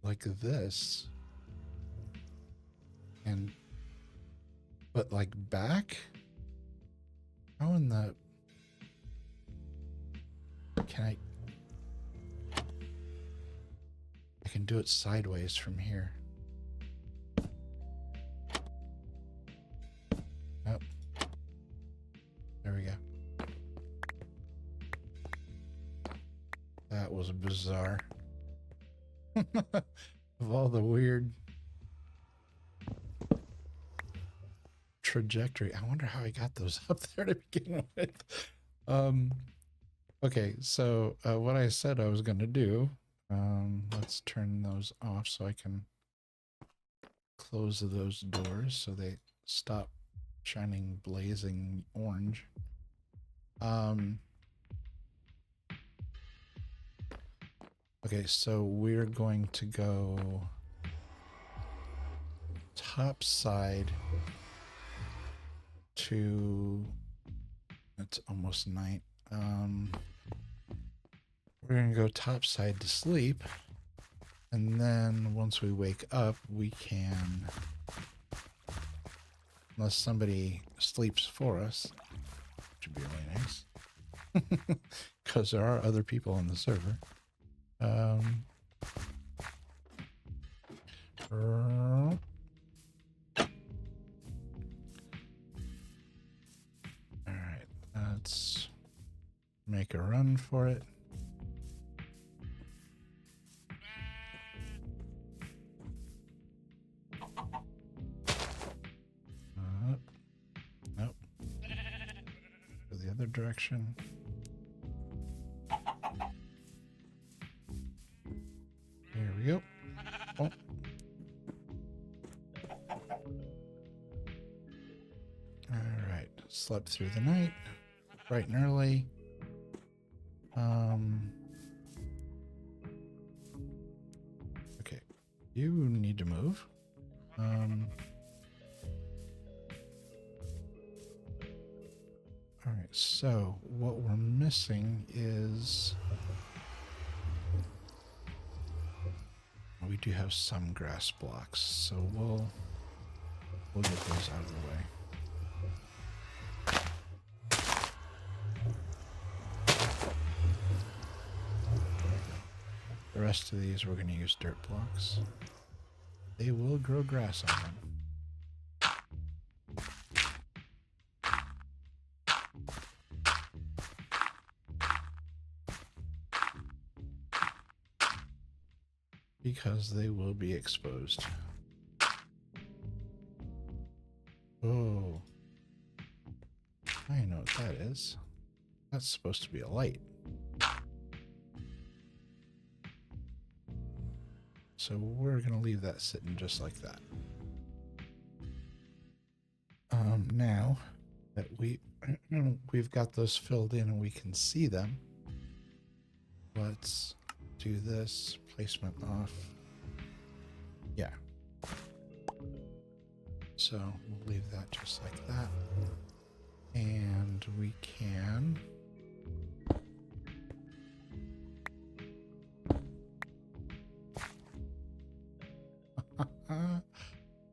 Like this. And but like back? How in the... Can I can do it sideways from here. Oh. There we go. That was bizarre. Of all the weird trajectory. I wonder how I got those up there to begin with. Okay, so what I said I was going to do, let's turn those off so I can close those doors so they stop shining blazing orange. Okay, so we're going to go top side to... It's almost night. We're going to go top side to sleep. And then once we wake up, we can... Unless somebody sleeps for us, which would be really nice. Because there are other people on the server. Alright, let's make a run for it. Nope. Go the other direction. Here we go. Oh. All right. Slept through the night, bright and early. Okay. You need to move. All right. So what we're missing is... We do have some grass blocks, so we'll get those out of the way. The rest of these we're going to use dirt blocks. They will grow grass on them. because they will be exposed. Oh, I know what that is. That's supposed to be a light. So we're going to leave that sitting just like that. Now that we've got those filled in and we can see them, let's do this placement off. Yeah. So we'll leave that just like that. And we can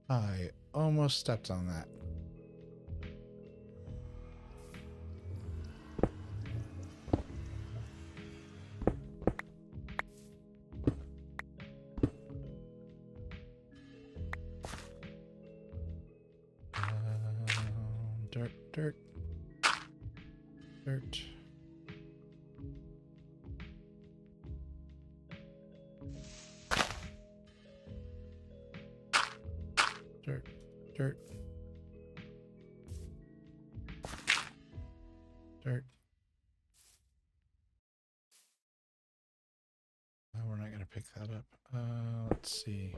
I almost stepped on that. Dirt, dirt, dirt. Dirt, dirt, dirt. No, we're not going to pick that up. Let's see.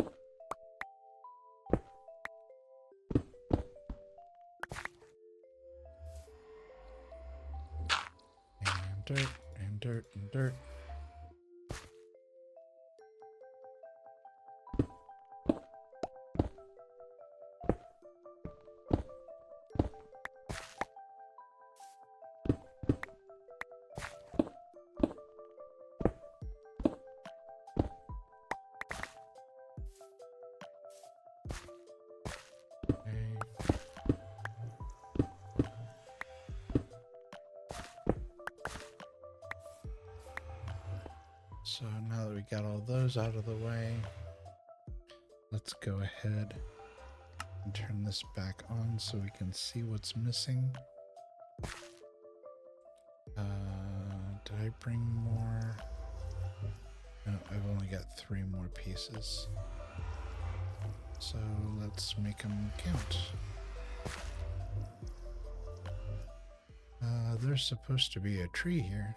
And dirt, and dirt, and dirt. So now that we got all those out of the way, let's go ahead and turn this back on so we can see what's missing. Did I bring more? No, I've only got 3 more pieces. So let's make them count. There's supposed to be a tree here.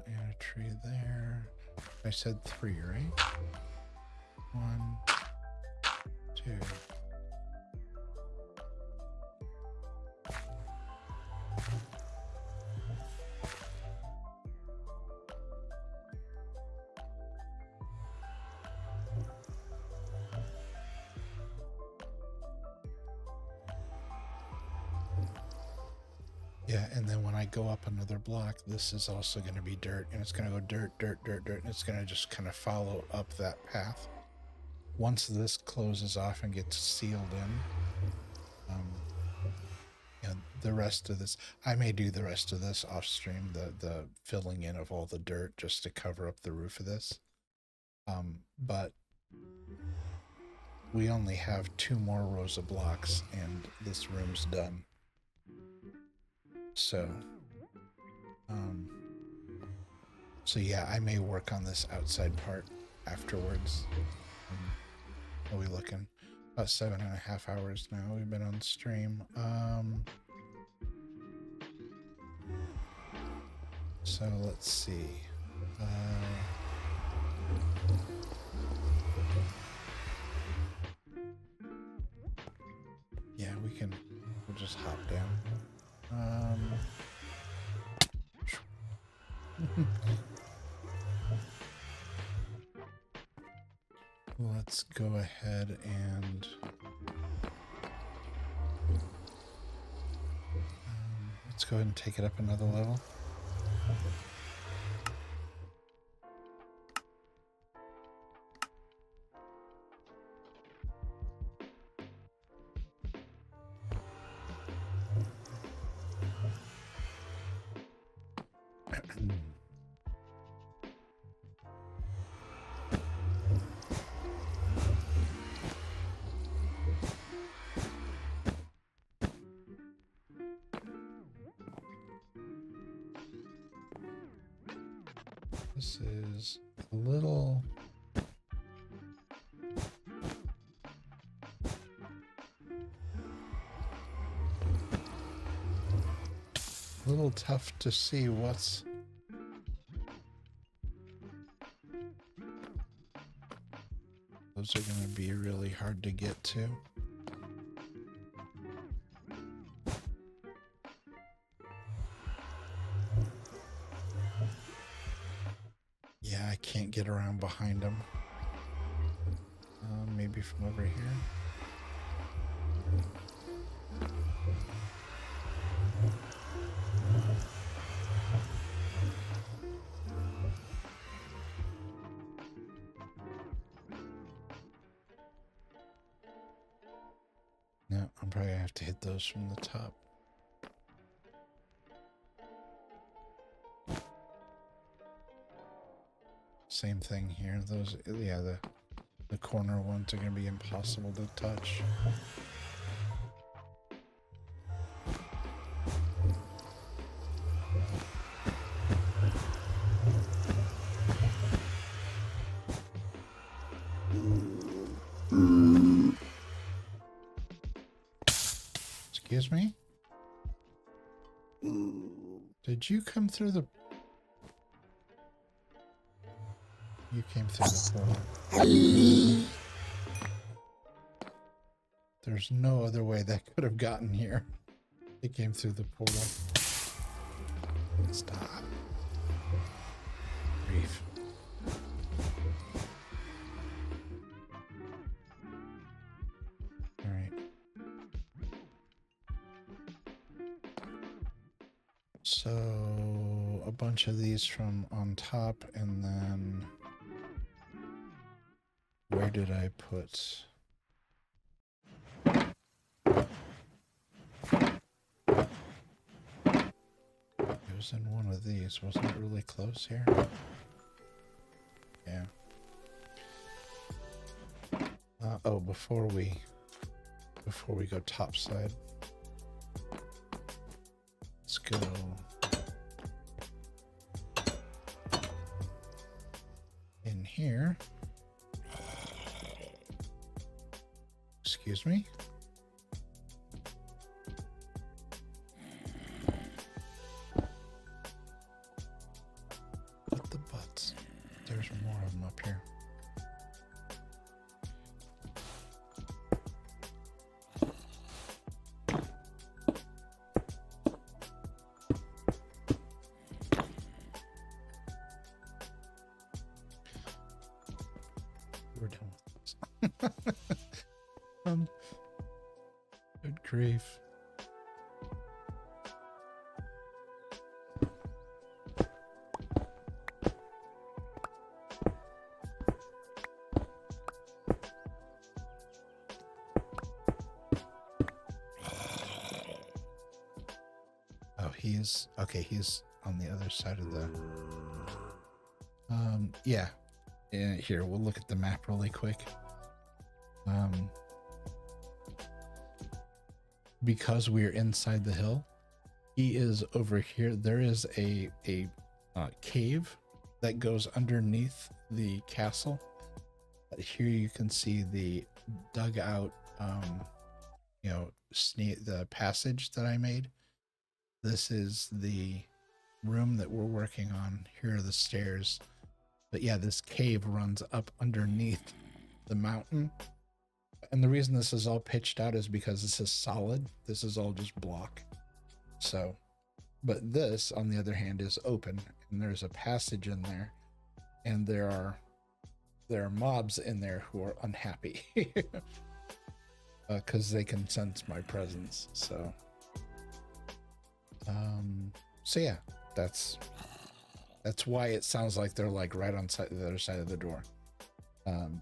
And a tree there. I said 3, right? 1, 2. Yeah, and then when I go up another block, this is also going to be dirt, and it's going to go dirt, dirt, dirt, dirt, and it's going to just kind of follow up that path. Once this closes off and gets sealed in, you know, the rest of this, I may do the rest of this off stream, the filling in of all the dirt just to cover up the roof of this. But we only have 2 more rows of blocks, and this room's done. So, so yeah, I may work on this outside part afterwards. What are we looking? About 7.5 hours now we've been on stream. So let's see. Yeah, we'll just hop down. Let's go ahead and let's go ahead and take it up another level. This is a little... tough to see what's... Those are going to be really hard to get to. Yeah, I can't get around behind them. Maybe from over here. No, I'm probably gonna have to hit those from the top. Same thing here. Those, yeah, the corner ones are gonna be impossible to touch. Excuse me? Did you come through the... You came through the portal. There's no other way that could have gotten here. It came through the portal. Stop. Grief. Alright. So, a bunch of these from on top, and then... Where did I put... It was in one of these. Wasn't it really close here? Yeah. Oh, before we go topside, let's go in here. Excuse me. What the butts? There's more of them up here. We're done with this. Good grief. Oh, he's okay. He's on the other side of the. Yeah. Here, we'll look at the map really quick. Because we're inside the hill, he is over here. There is a cave that goes underneath the castle. Here you can see the dug out, the passage that I made. This is the room that we're working on. Here are the stairs. But yeah, this cave runs up underneath the mountain. And the reason this is all pitched out is because this is solid. This is all just block. So, but this, on the other hand, is open, and there's a passage in there, and there are mobs in there who are unhappy because they can sense my presence. So, yeah, that's why it sounds like they're like right on the other side of the door.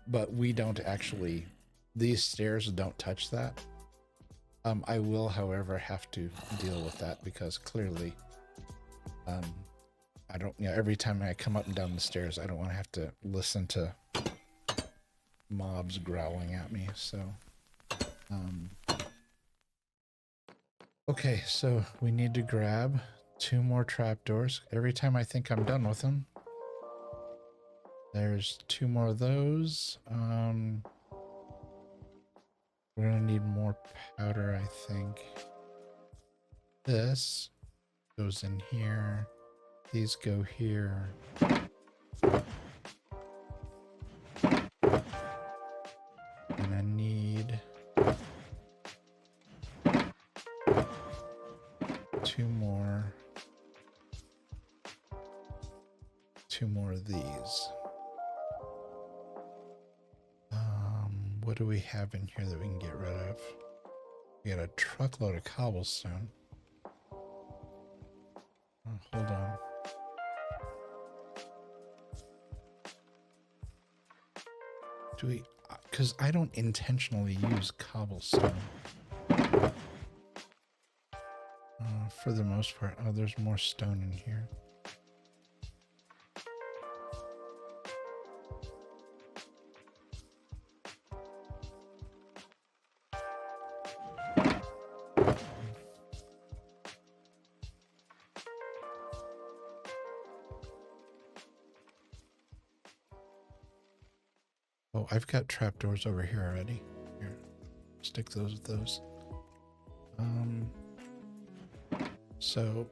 But we don't actually. These stairs don't touch that. I will, however, have to deal with that because clearly, I don't, every time I come up and down the stairs, I don't want to have to listen to mobs growling at me. So, okay, so we need to grab 2 more trapdoors. Every time I think I'm done with them, There's 2 more of those. We're gonna need more powder, I think. This goes in here. These go here. And I need 2 more. 2 more of these. What do we have in here that we can get rid of? We got a truckload of cobblestone. Oh, hold on. Do we... Because I don't intentionally use cobblestone. For the most part. Oh, there's more stone in here. Oh, I've got trapdoors over here already. Here, stick those with those. So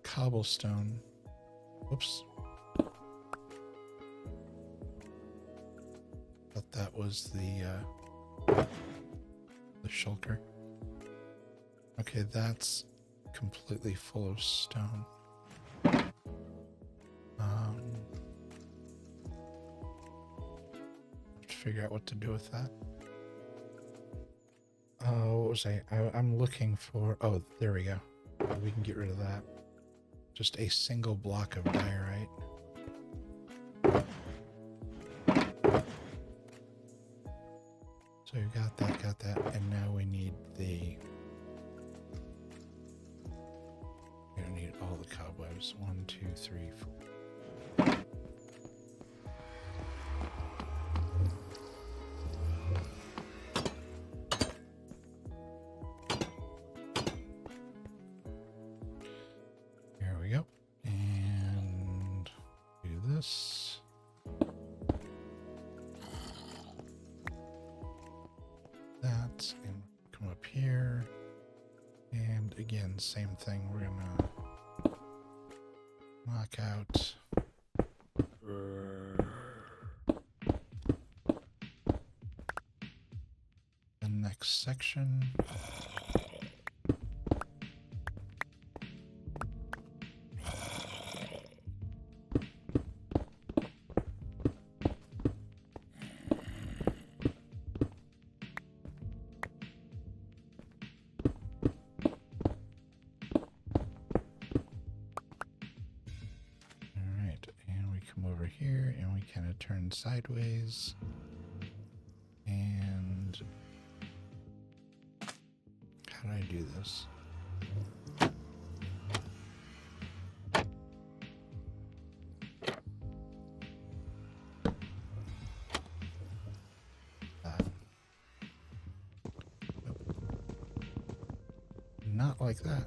cobblestone. Whoops. Thought that was the shulker. Okay, that's completely full of stone. Figure out what to do with that. Oh, what was I'm looking for... Oh, there we go. We can get rid of that. Just a single block of diorite. So you got that, and now we need the... We don't need all the cobwebs. 1, 2, 3, 4. That, and come up here, and again, same thing. We're gonna knock out the next section. Over here, and we kind of turn sideways, and how do I do this? Not like that.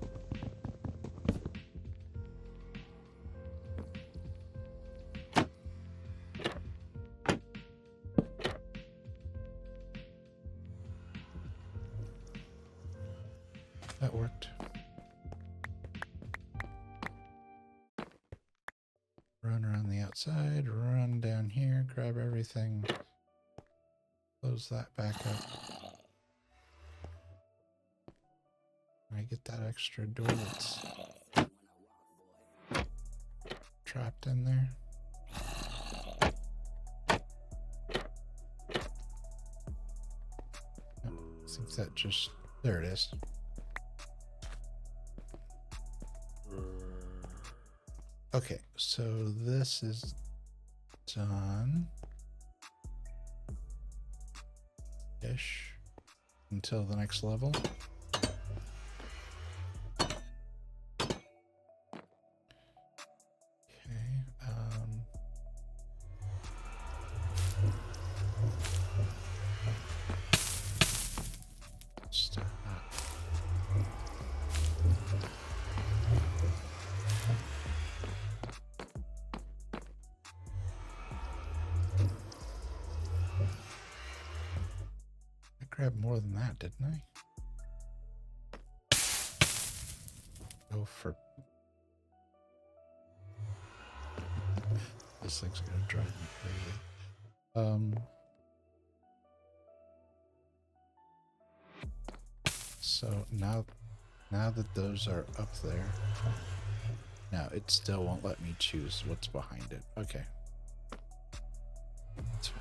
That worked. Run around the outside, run down here, grab everything, close that back up. I get that extra door that's trapped in there. I think that just, there it is. Okay, so this is done ish until the next level. grabbed more than that, didn't I? Oh, for... This thing's gonna drive me crazy. So now that those are up there, now it still won't let me choose what's behind it. Okay. That's fine.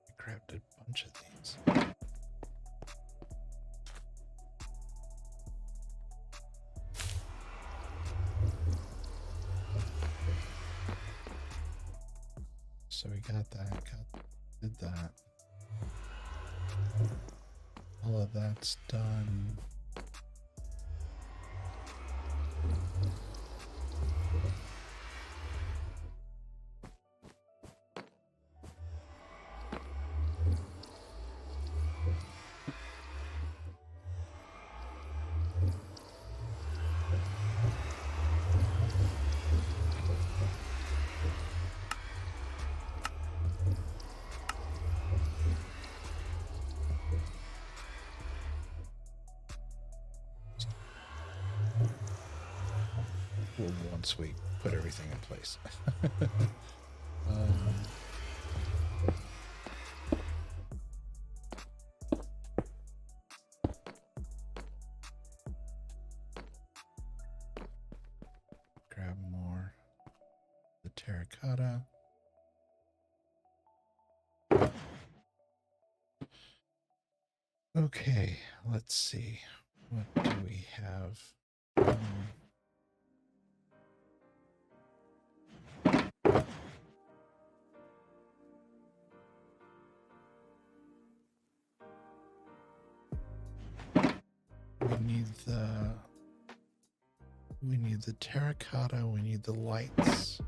I grabbed a bunch of these. So we got that, did that. All of that's done. Once we put everything in place. Grab more. The terracotta. Okay, let's see. What do we have? We need the terracotta, we need the lights.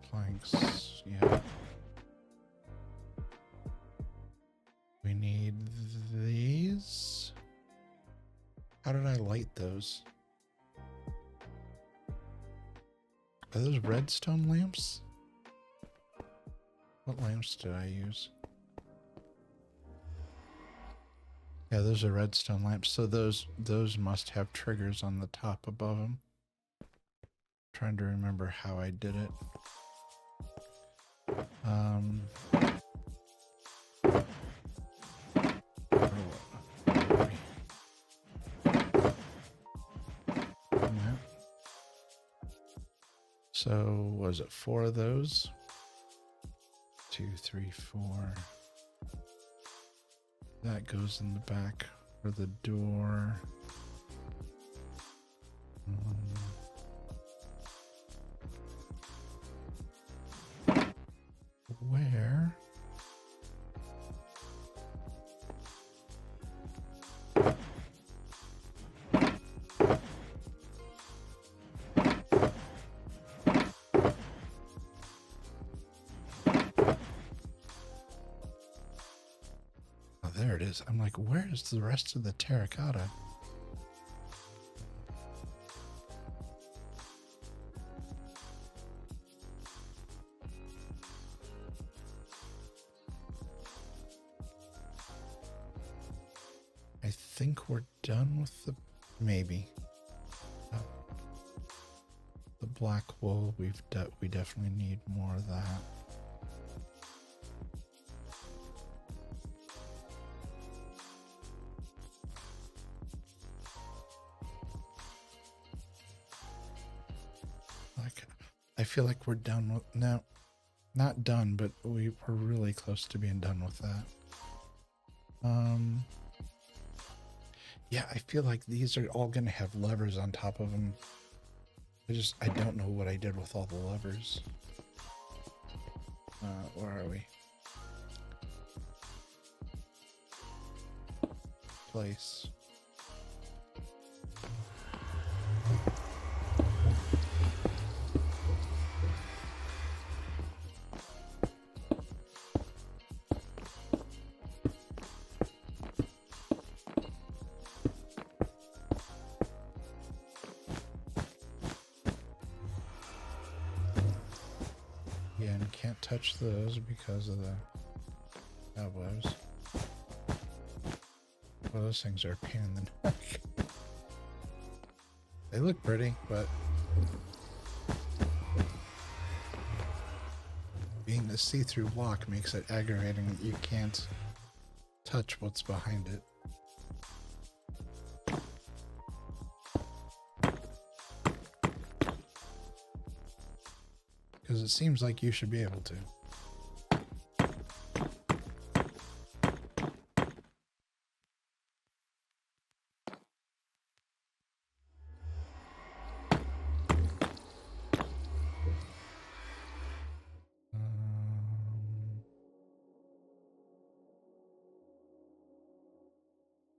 Planks, yeah. We need these. How did I light those? Are those redstone lamps? What lamps did I use? Yeah, those are redstone lamps. So those must have triggers on the top above them. Trying to remember how I did it. So was it 4 of those? 2, 3, 4. That goes in the back for the door. Where? Oh, there it is. I'm like, where is the rest of the terracotta? I think we're done with the, maybe. The black wool, we definitely need more of that. I feel like we're done with, no, not done, but we're really close to being done with that. Yeah, I feel like these are all going to have levers on top of them. I don't know what I did with all the levers. Where are we? Place. Yeah, and you can't touch those because of the cobwebs. Well, those things are a pain in the neck. They look pretty, but being a see-through block makes it aggravating that you can't touch what's behind it. Because it seems like you should be able to.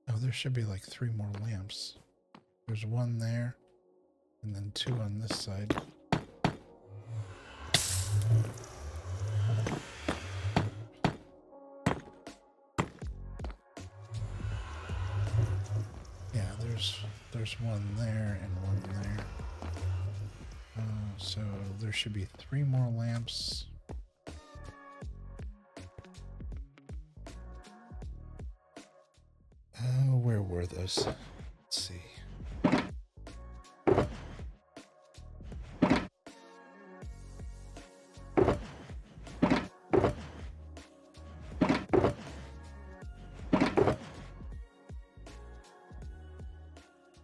Oh, there should be like 3 more lamps. There's 1 there, and then 2 on this side. Yeah, there's 1 there and 1 there. So there should be 3 more lamps. Where were those? Let's see.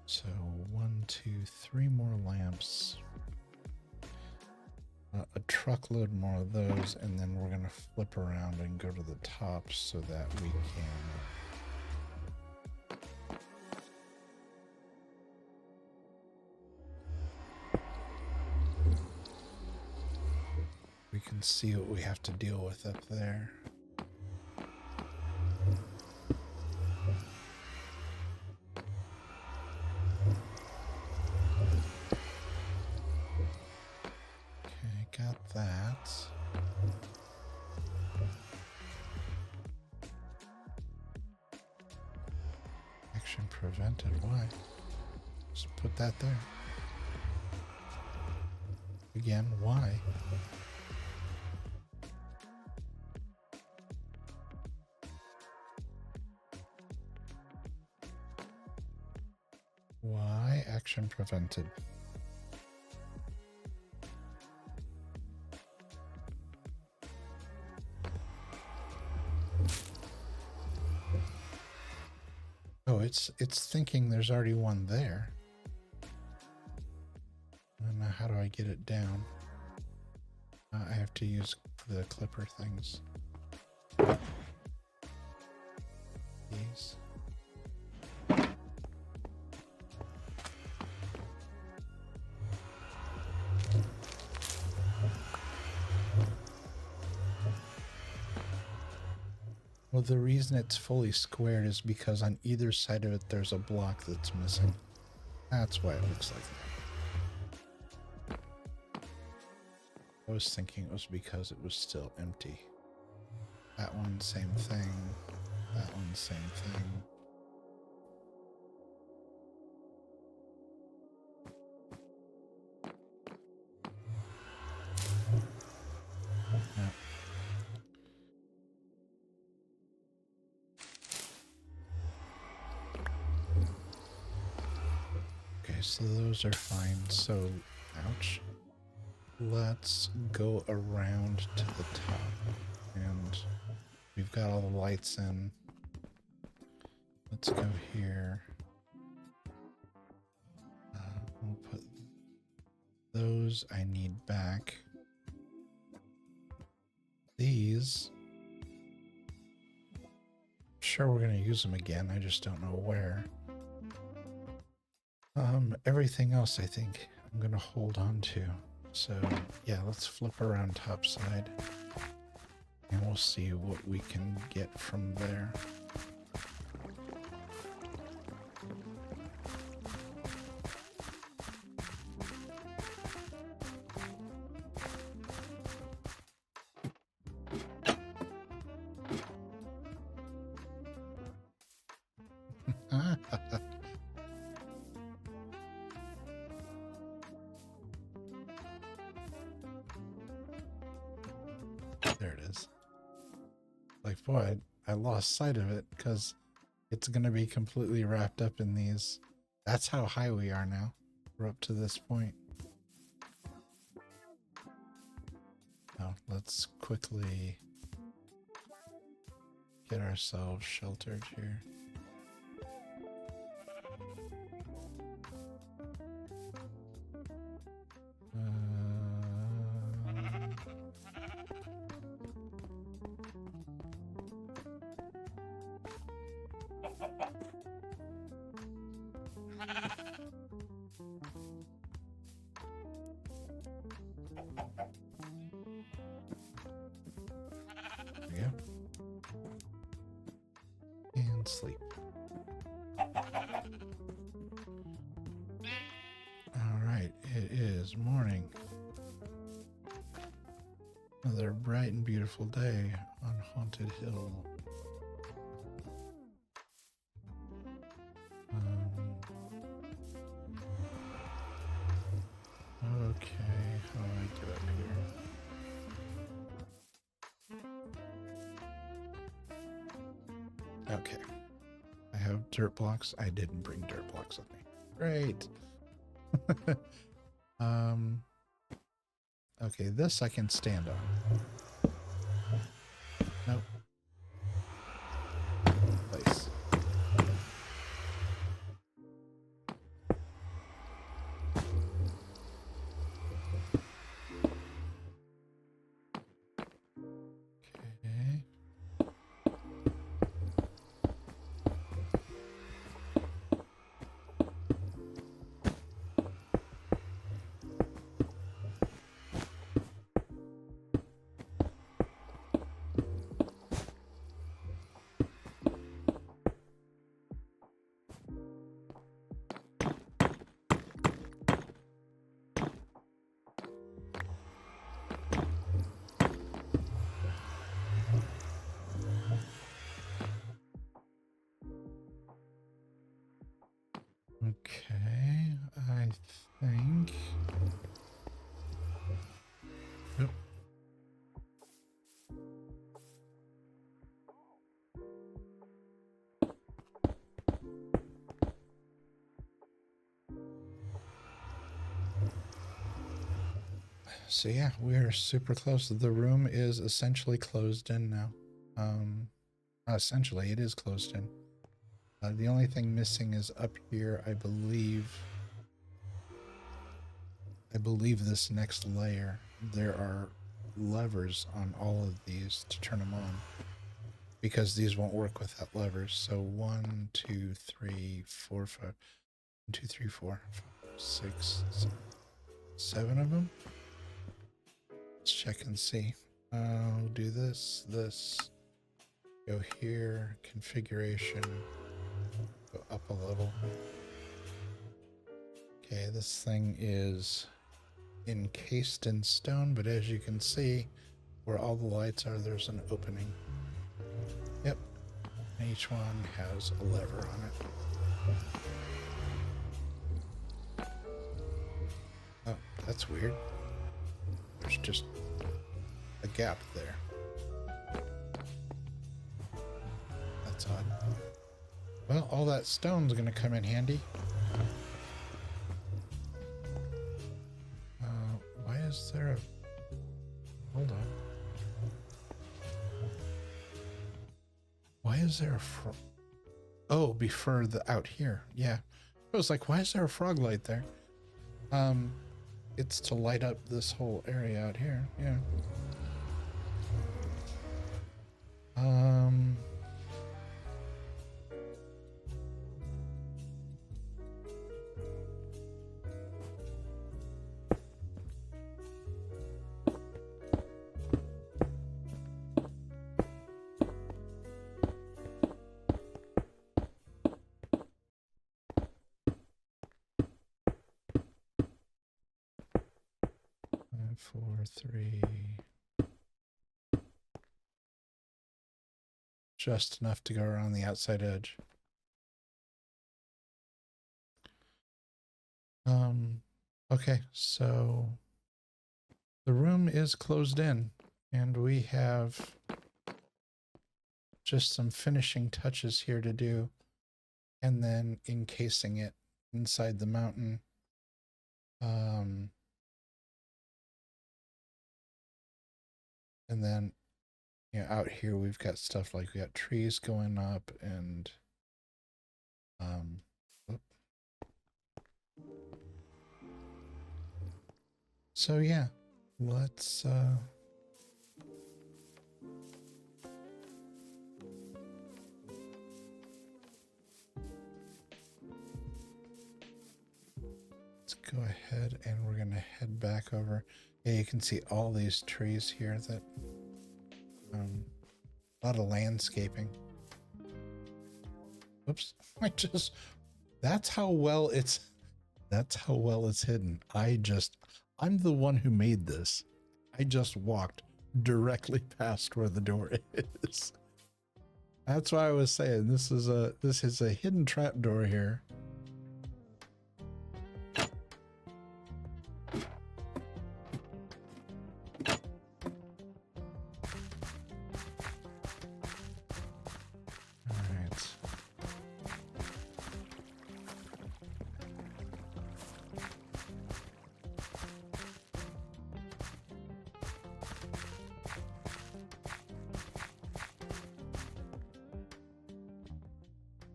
So 1, 2, 3 more lamps. A truckload more of those, and then we're going to flip around and go to the top so that we can see what we have to deal with up there. Okay, got that. Action prevented. Why? Just put that there. Again, why? Why action prevented? Oh, it's thinking there's already 1 there. And how do I get it down? I have to use the clipper things. These. Well, the reason it's fully squared is because on either side of it there's a block that's missing. That's why it looks like that. I was thinking it was because it was still empty. That one, same thing. That one, same thing. Yeah. Okay, so those are fine. So, ouch. Let's go around to the top. And we've got all the lights in. Let's go here. We'll put those I need back. These. Sure, we're going to use them again. I just don't know where. Everything else I think I'm going to hold on to. So, yeah, let's flip around topside. And we'll see what we can get from there. There it is. Like, boy, I lost sight of it because it's going to be completely wrapped up in these. That's how high we are now. We're up to this point. Now, let's quickly get ourselves sheltered here. There we go. And sleep. All right, it is morning. Another bright and beautiful day on Haunted Hill. Okay, how do I get up here? Okay. I have dirt blocks. I didn't bring dirt blocks with me. Great. Okay, this I can stand on. Nope. Place. Okay. Okay, I think. Yep. So yeah, we're super close. The room is essentially closed in now. Essentially, it is closed in. The only thing missing is up here, I believe this next layer. There are levers on all of these to turn them on, because these won't work without levers. So 1, 2, 3, 4, 5, 1, 2, 3, 4, 5, 6, 7 of them. Let's check and see. I'll do this, go here, configuration, go up a little. Okay, this thing is encased in stone, but as you can see, where all the lights are, there's an opening. Yep, and each one has a lever on it. Oh, that's weird. There's just a gap there. That's odd. Well, all that stone's gonna come in handy. Why is there a... Hold on. Why is there a Oh, before the out here. Yeah. I was like, why is there a frog light there? It's to light up this whole area out here. Yeah. 4, 3. Just enough to go around the outside edge. Okay, so the room is closed in and we have just some finishing touches here to do and then encasing it inside the mountain. And then, you know, out here we've got stuff like we got trees going up and so yeah, let's go ahead and we're gonna head back over. Yeah, you can see all these trees here that a lot of landscaping. Oops, that's how well it's hidden. I'm the one who made this. I just walked directly past where the door is. That's why I was saying this is a hidden trap door here.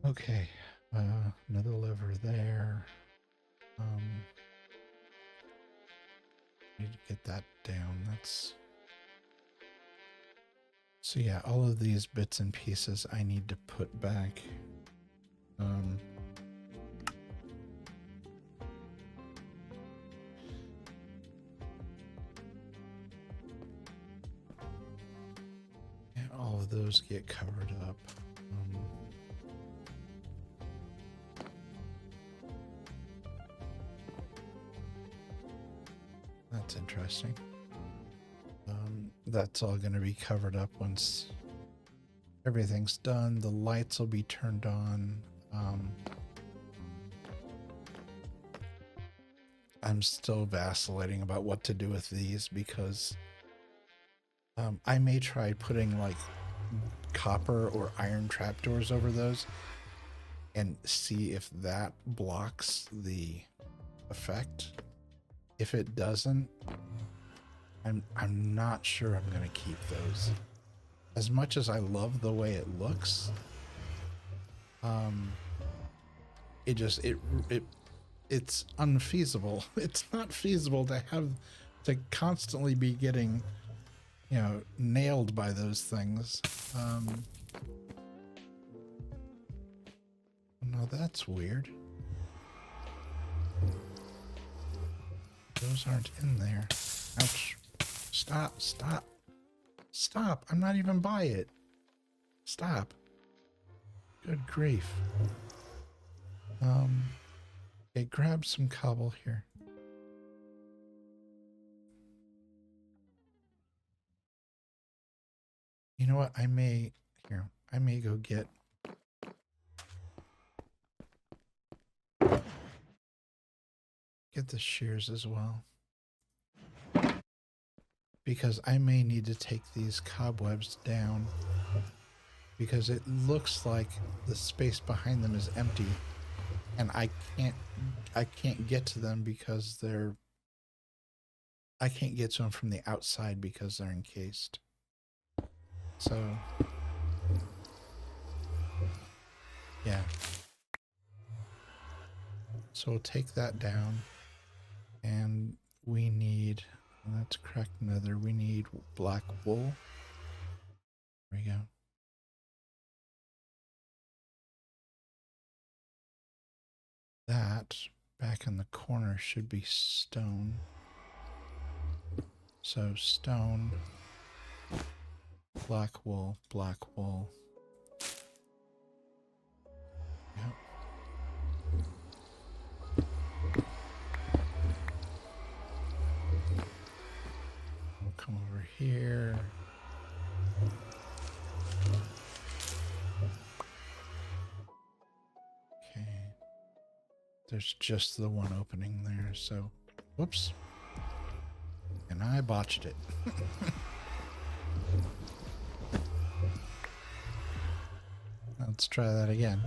Okay, another lever there. Need to get that down. So yeah, all of these bits and pieces I need to put back. And all of those get covered up. That's interesting. That's all going to be covered up once everything's done. The lights will be turned on. I'm still vacillating about what to do with these because I may try putting like copper or iron trapdoors over those and see if that blocks the effect. If it doesn't, I'm not sure I'm gonna keep those. As much as I love the way it looks, it's unfeasible. It's not feasible to constantly be getting, you know, nailed by those things. No, that's weird. Those aren't in there. Ouch. Stop, stop. Stop. I'm not even by it. Stop. Good grief. Okay, grab some cobble here. You know what? I may go get the shears as well. Because I may need to take these cobwebs down because it looks like the space behind them is empty and I can't get to them because I can't get to them from the outside because they're encased. So yeah. So we'll take that down and we need, let's crack another. We need black wool. There we go. That back in the corner should be stone. So stone, black wool, black wool. Yep. over here. Okay. There's just the one opening there, so whoops. And I botched it. Let's try that again.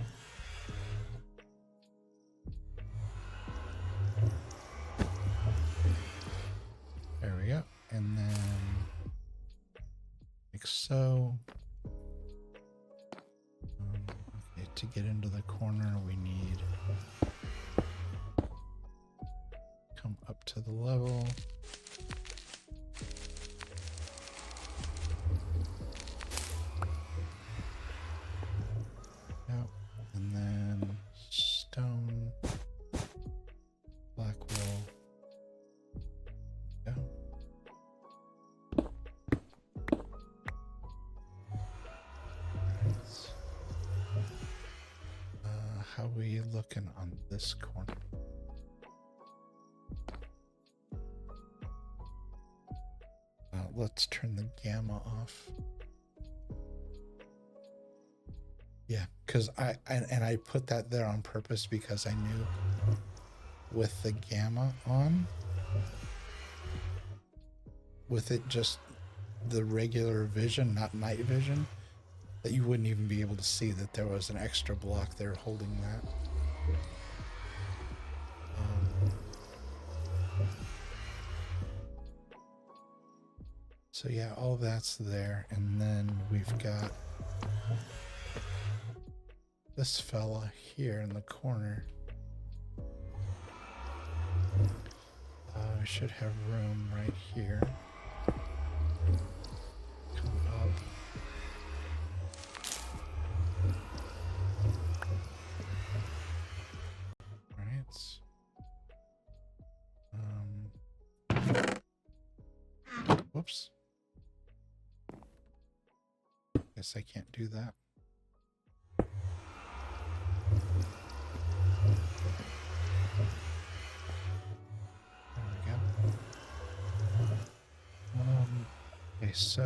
There we go. And then like so. Okay, to get into the corner, we need come up to the level. And then stone, black wool. Yeah. How are we looking on this corner? Let's turn the gamma off. Yeah, because I put that there on purpose because I knew with the gamma on, with it just the regular vision, not night vision, that you wouldn't even be able to see that there was an extra block there holding that. So yeah, all that's there, and then we've got this fella here in the corner. We should have room right here. Come up. Alright. Whoops. Guess I can't do that. Okay, so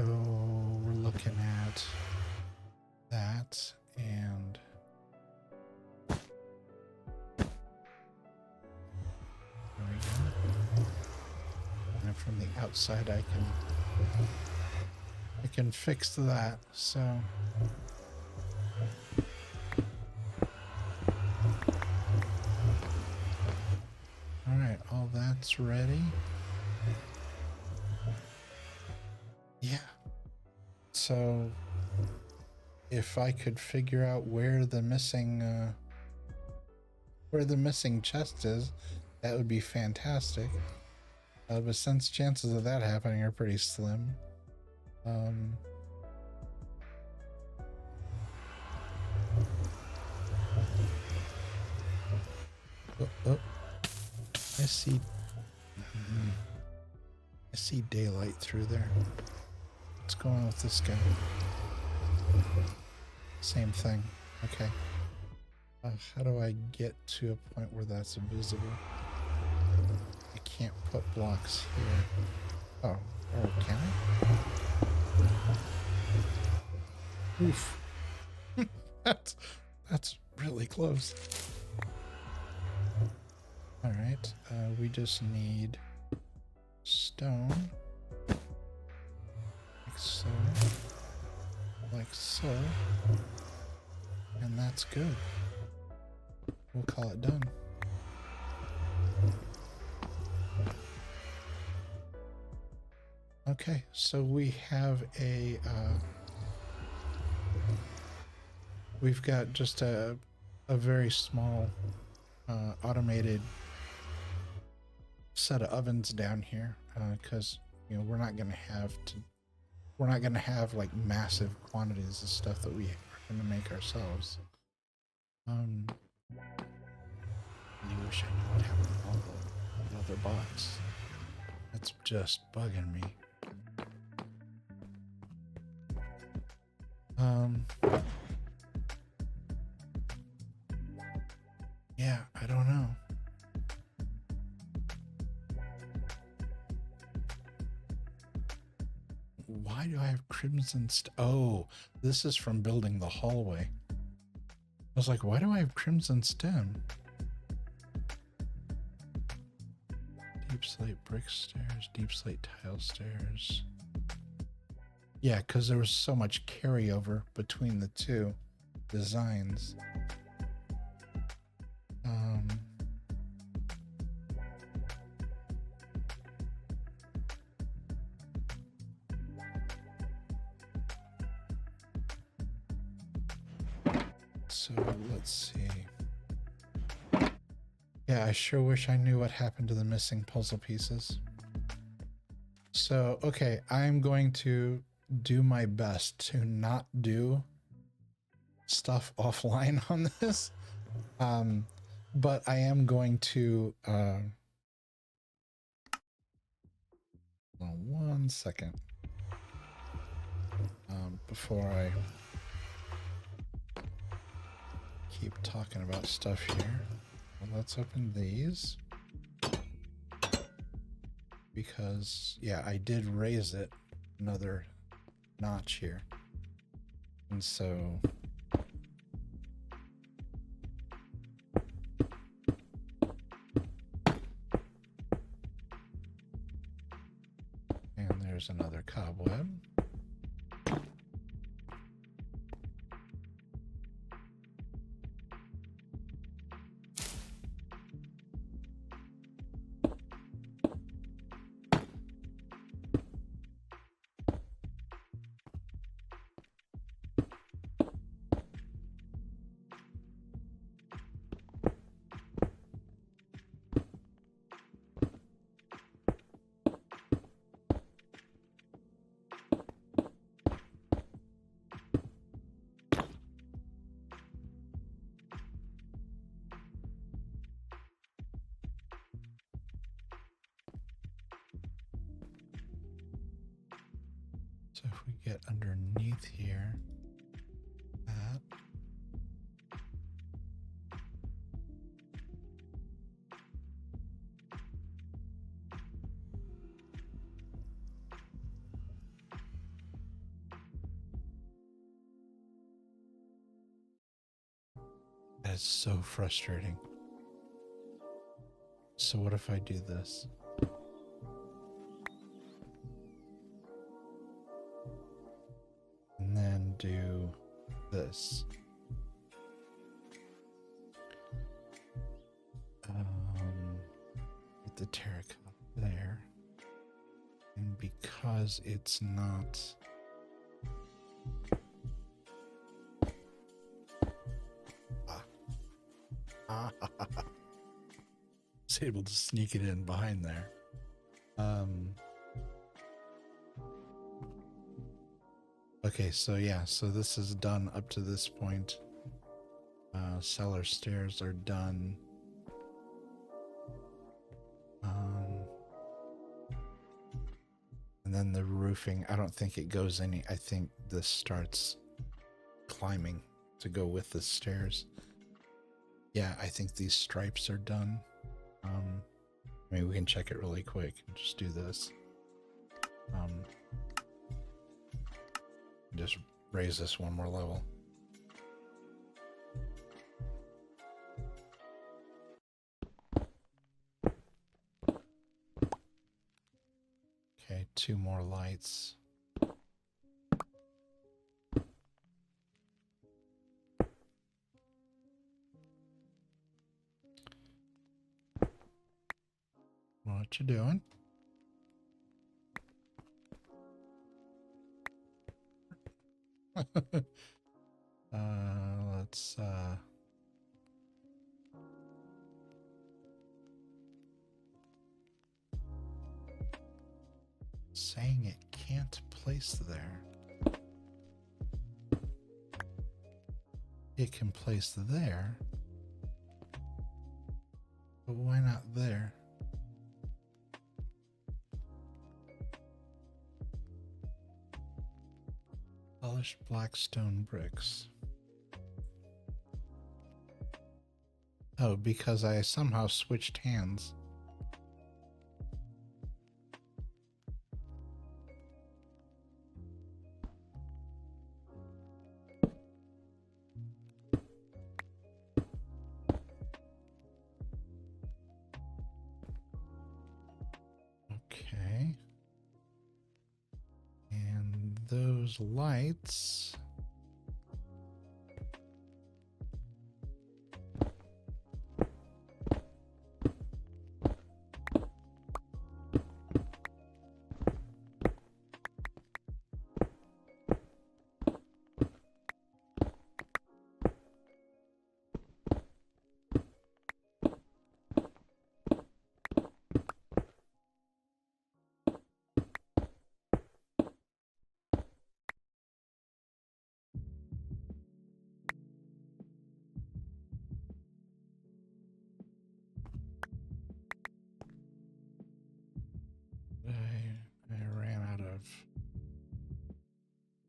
we're looking at that, and there we go. And from the outside, I can fix that. So all right, all that's ready. Yeah. So if I could figure out where the missing chest is, that would be fantastic. But since chances of that happening are pretty slim, oh, I see. I see daylight through there. What's going on with this guy? Same thing. Okay. How do I get to a point where that's invisible? I can't put blocks here. Oh, can I? Oof. That's really close. All right. We just need stone. Like so, and that's good. We'll call it done. Okay, so we have we've got just a very small automated set of ovens down here, because you know we're not going to have like massive quantities of stuff that we are going to make ourselves. I wish I knew what happened to all the other bots. That's just bugging me. Yeah, I don't know. why do I have crimson oh, this is from building the hallway. I was like, why do I have crimson stem? Deep slate brick stairs, deep slate tile stairs. Yeah, because there was so much carryover between the two designs. So let's see. Yeah, I sure wish I knew what happened to the missing puzzle pieces. So, okay, I'm going to do my best to not do stuff offline on this. But I am going to, one second. Before I keep talking about stuff here. Well, let's open these. Because, yeah, I did raise it another notch here. And so... And there's another cobweb. So if we get underneath here, that. That is so frustrating. So what if I do this? And then do this. Get the terracotta there. And because it's not... was able to sneak it in behind there. Okay, so yeah, so this is done up to this point. Cellar stairs are done. And then the roofing, I don't think it goes any, I think this starts climbing to go with the stairs. Yeah, I think these stripes are done. I mean, we can check it really quick and just do this. Just raise this one more level. Okay, 2 more lights. What you doing? Let's saying it can't place there. It can place there. But why not there? Polished black stone bricks. Oh, because I somehow switched hands. those lights.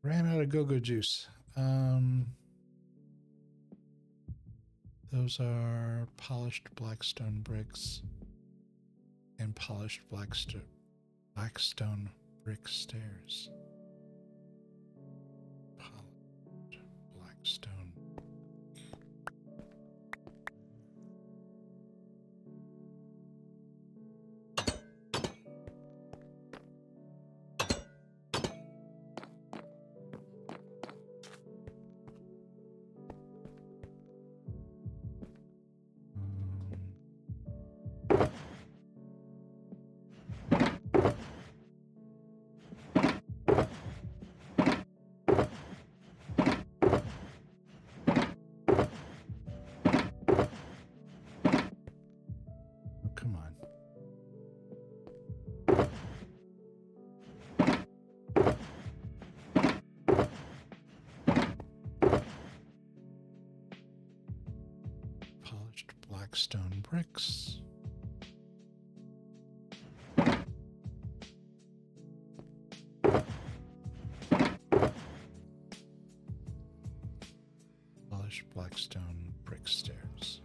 I ran out of go-go juice. Those are polished blackstone bricks and polished blackstone brick stairs. Polished blackstone. Come on. Polished blackstone bricks. Polished blackstone brick stairs.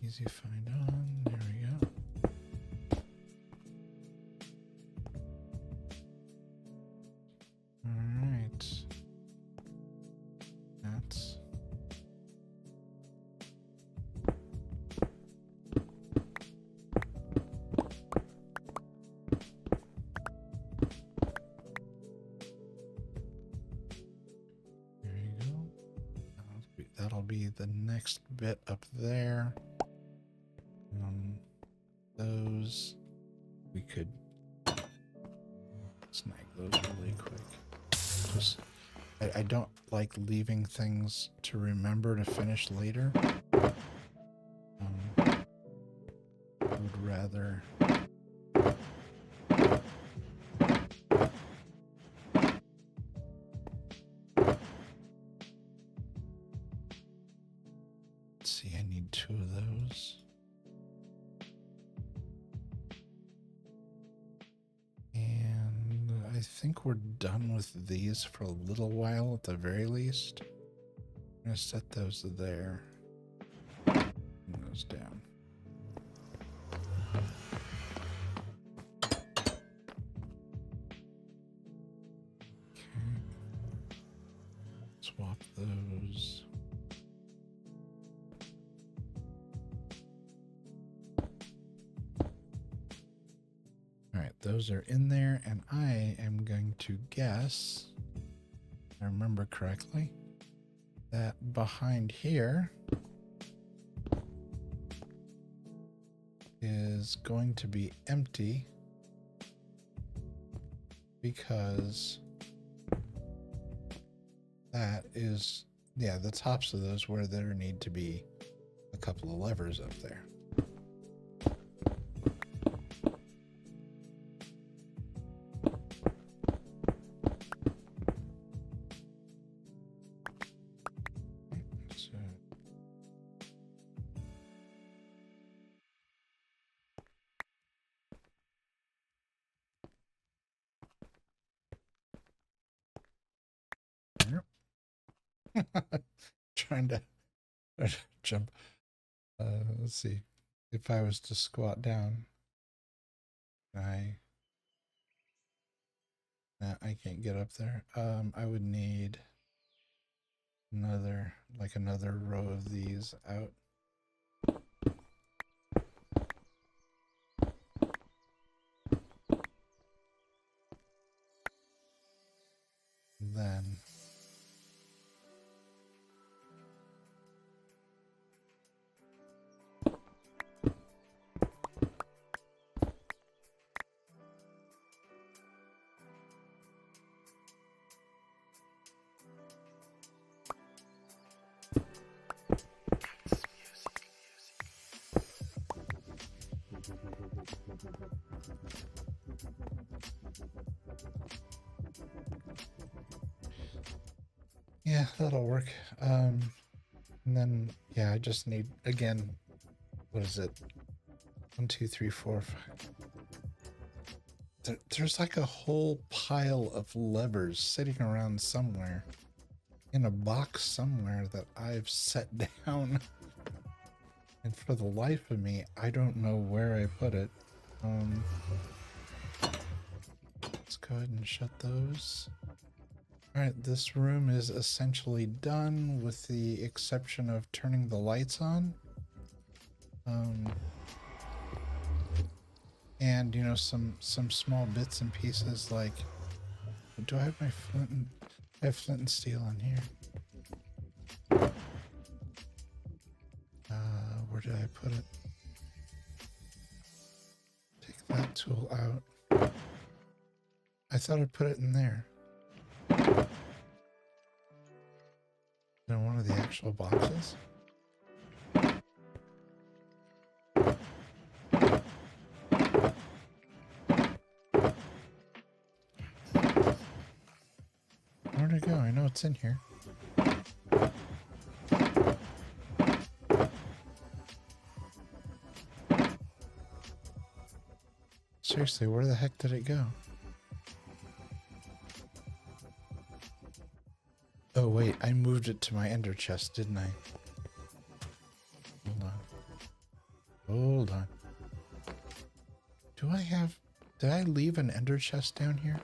Easy find on. There we go. All right. That's there you go. That'll be the next bit up there. Those we could snag those really quick. Just I don't like leaving things to remember to finish later. I would rather let's see, I need 2 of those. I think we're done with these for a little while at the very least. I'm going to set those there. And those down. Okay. Swap those. Those are in there, and I am going to guess, if I remember correctly, that behind here is going to be empty because that is, yeah, the tops of those where there need to be a couple of levers up there. trying to jump Let's see. If I was to squat down, I can't get up there. I would need another row of these out. Then yeah, that'll work. And then yeah, I just need, again, what is it? 1, 2, 3, 4, 5. There's like a whole pile of levers sitting around somewhere in a box somewhere that I've set down. And for the life of me, I don't know where I put it. Let's go ahead and shut those. All right, this room is essentially done with the exception of turning the lights on. And, you know, some small bits and pieces like, do I have my flint and, I have flint and steel on here. Where did I put it? Take that tool out. I thought I put it in there. In one of the actual boxes. Where'd it go? I know it's in here. Seriously, where the heck did it go? Oh wait, I moved it to my ender chest, didn't I? Hold on. Hold on. Do I have... Did I leave an ender chest down here?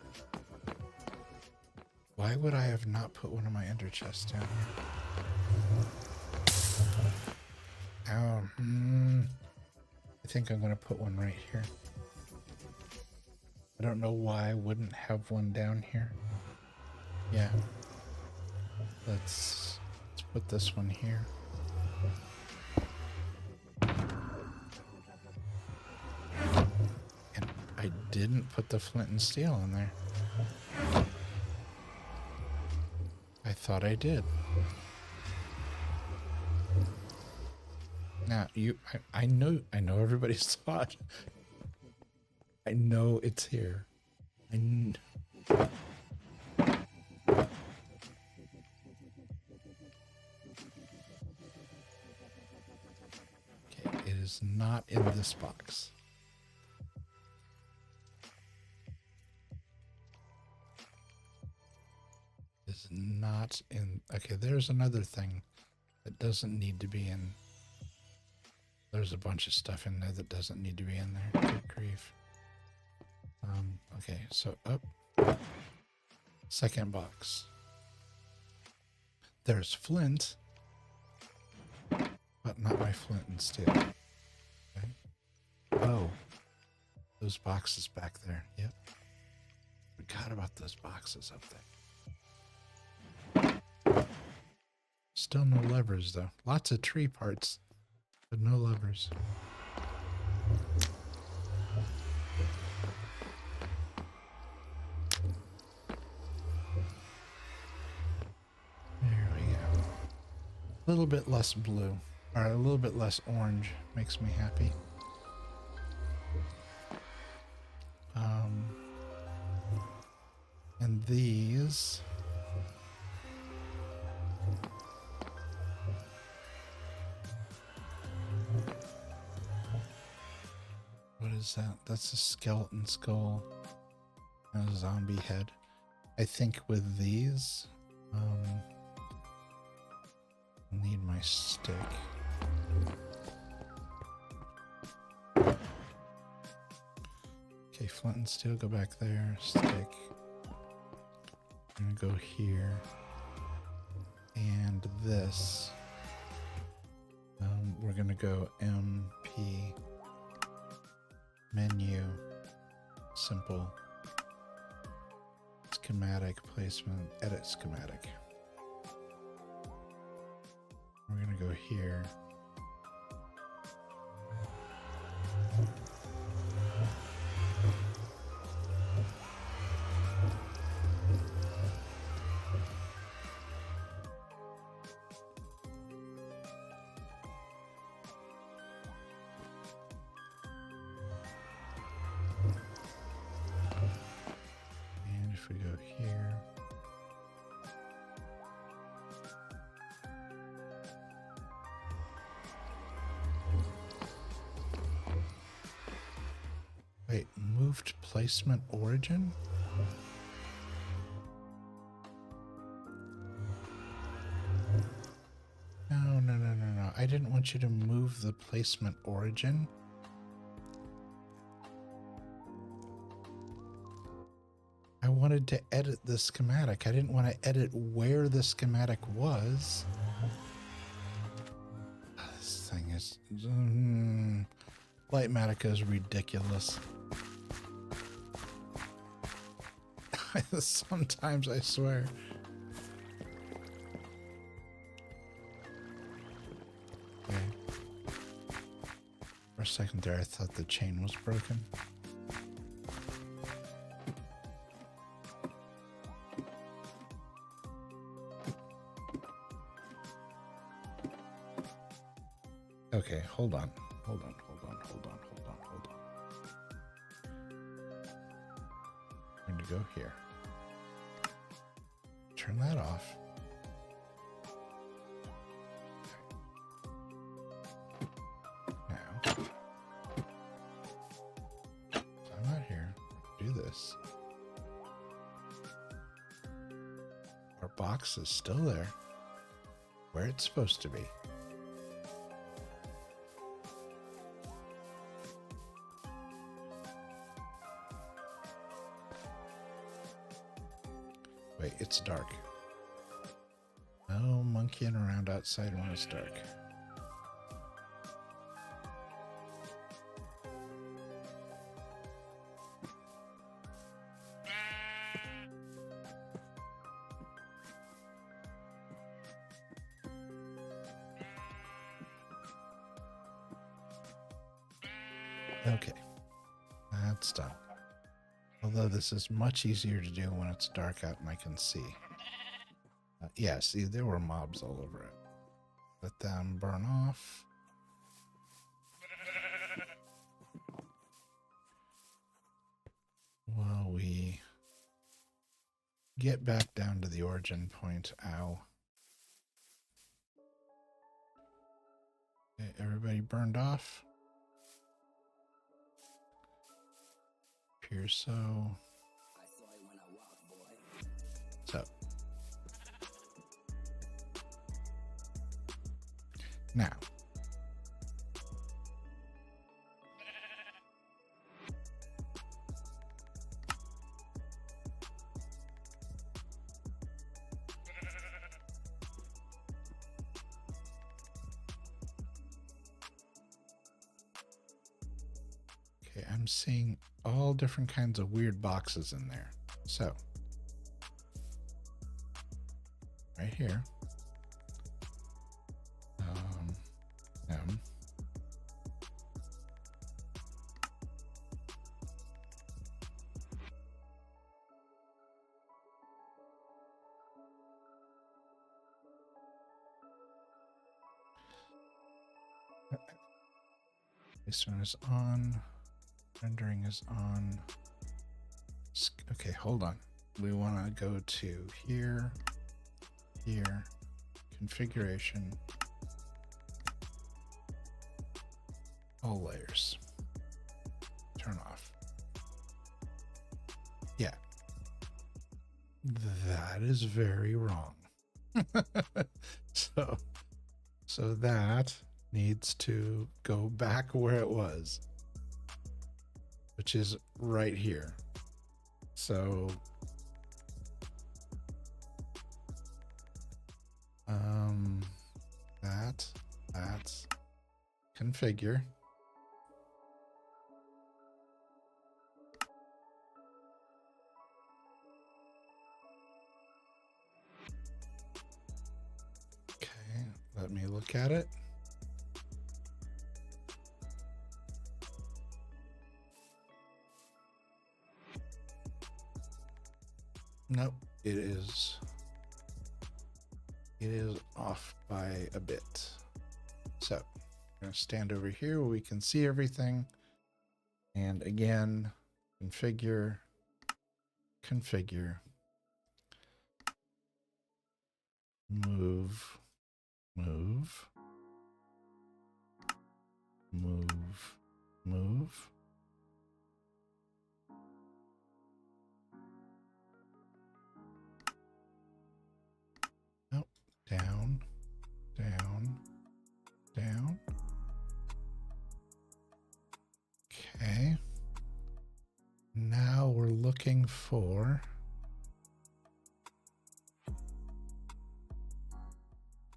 Why would I have not put one of my ender chests down here? Ow. I think I'm going to put one right here. I don't know why I wouldn't have one down here. Yeah. Let's put this one here. And I didn't put the flint and steel in there. I thought I did. Now I know everybody's thought. I know it's here. Okay, it is not in this box. It is not in. Okay, there's another thing that doesn't need to be in. There's a bunch of stuff in there that doesn't need to be in there. Good grief. Okay, so up. Second box. There's flint, but not my flint and steel. Okay. Oh, those boxes back there. Yep. Forgot about those boxes up there. Still no levers though. Lots of tree parts, but no levers. There we go. A little bit less blue, or a little bit less orange makes me happy. And these. What is that? That's a skeleton skull and a zombie head. I think with these, I need my stick. flint and steel, go back there, stick. I'm gonna go here. And this. We're gonna go MP menu, simple, schematic placement, edit schematic. We're gonna go here. And if we go here, wait, moved placement origin? No. I didn't want you to move the placement origin. I wanted to edit the schematic. I didn't want to edit where the schematic was. This thing is... Lightmatica is ridiculous. Sometimes I swear. Okay. For a second there, I thought the chain was broken. Okay, hold on. I'm going to go here. Turn that off. Now, I'm out here. Do this. Our box is still there, where it's supposed to be. Wait, it's dark. No monkeying around outside when it's dark. Okay, that's done. Although this is much easier to do when it's dark out and I can see. Yeah, see, there were mobs all over it. Let them burn off. While we get back down to the origin point. Ow. Okay, everybody burned off. Here, so now okay, I'm seeing all different kinds of weird boxes in there. So right here, this one is on. Rendering is on. Okay, hold on. We want to go to here, here, configuration, all layers. Turn off. Yeah. That is very wrong. So that needs to go back where it was. which is right here. So that's configure. Okay, let me look at it. Nope, it is off by a bit. So I'm going to stand over here where we can see everything. And again, configure, move, oh, down. Okay. Now we're looking for,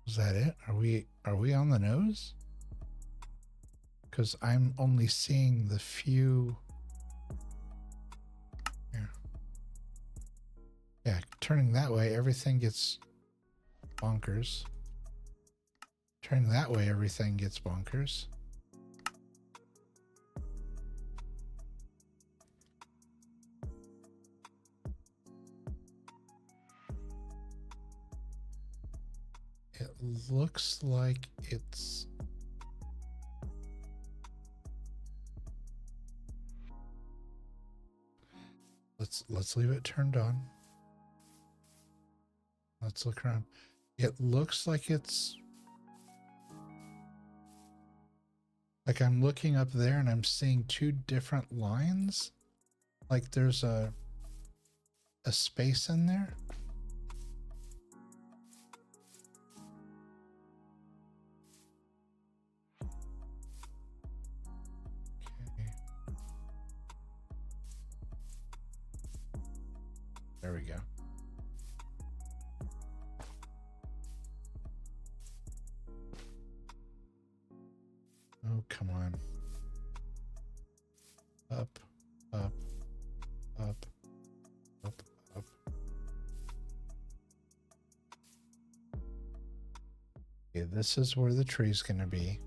is that it? Are we on the nose? Because I'm only seeing the few. Here. Yeah, turning that way, everything gets bonkers. Turning that way, everything gets bonkers. It looks like it's let's leave it turned on. Let's look around. It looks like it's like I'm looking up there and I'm seeing two different lines. Like there's a space in there. Okay. There we go. Oh, come on. Up. Okay, this is where the tree's going to be.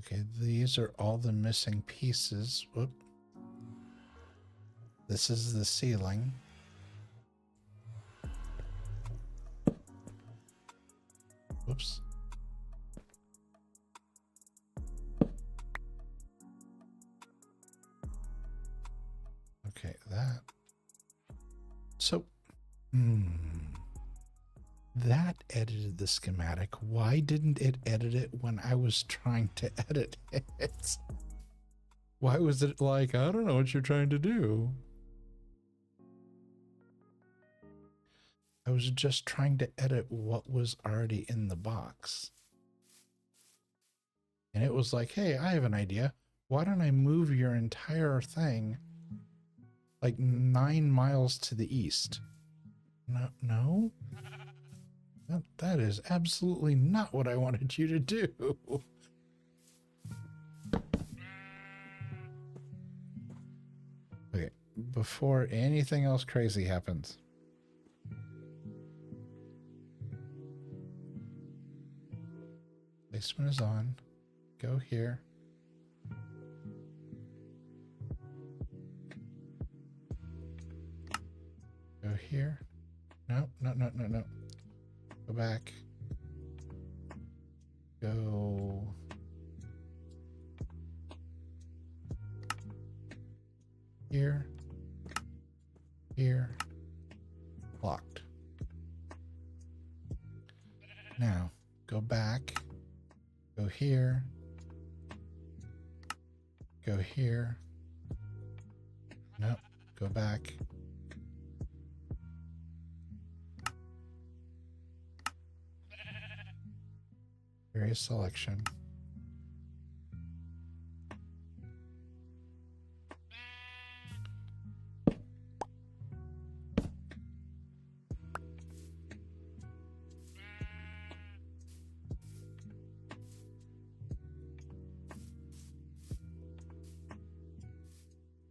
Okay, these are all the missing pieces. Whoop. This is the ceiling. Whoops. Okay, that. So, that edited the schematic. Why didn't it edit it when I was trying to edit it? Why was it like, I don't know what you're trying to do? I was just trying to edit what was already in the box. And it was like, hey, I have an idea. Why don't I move your entire thing like 9 miles to the east? No. That is absolutely not what I wanted you to do. Okay, before anything else crazy happens. Placement is on. Go here. Go here. No. Go back. Go. Here. Locked. Now, go back. Go here. Go here. No. go back. Area selection.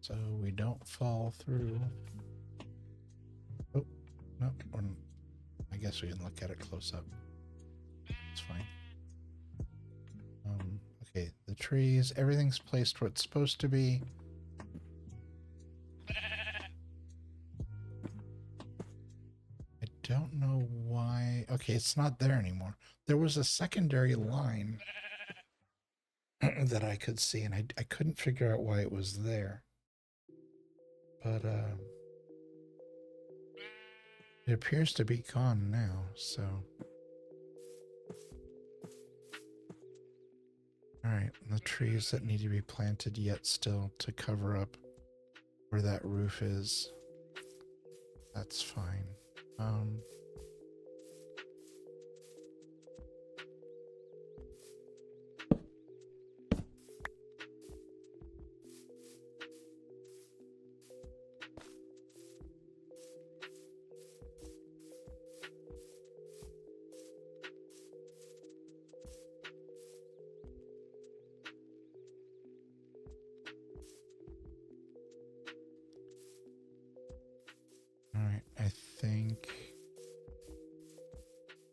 So we don't fall through. Oh, no, I guess we can look at it close up. It's fine. Okay, the trees, everything's placed where it's supposed to be. I don't know why. Okay, it's not there anymore. There was a secondary line that I could see, and I couldn't figure out why it was there. But it appears to be gone now, so. All right, the trees that need to be planted yet still to cover up where that roof is. That's fine. All right, I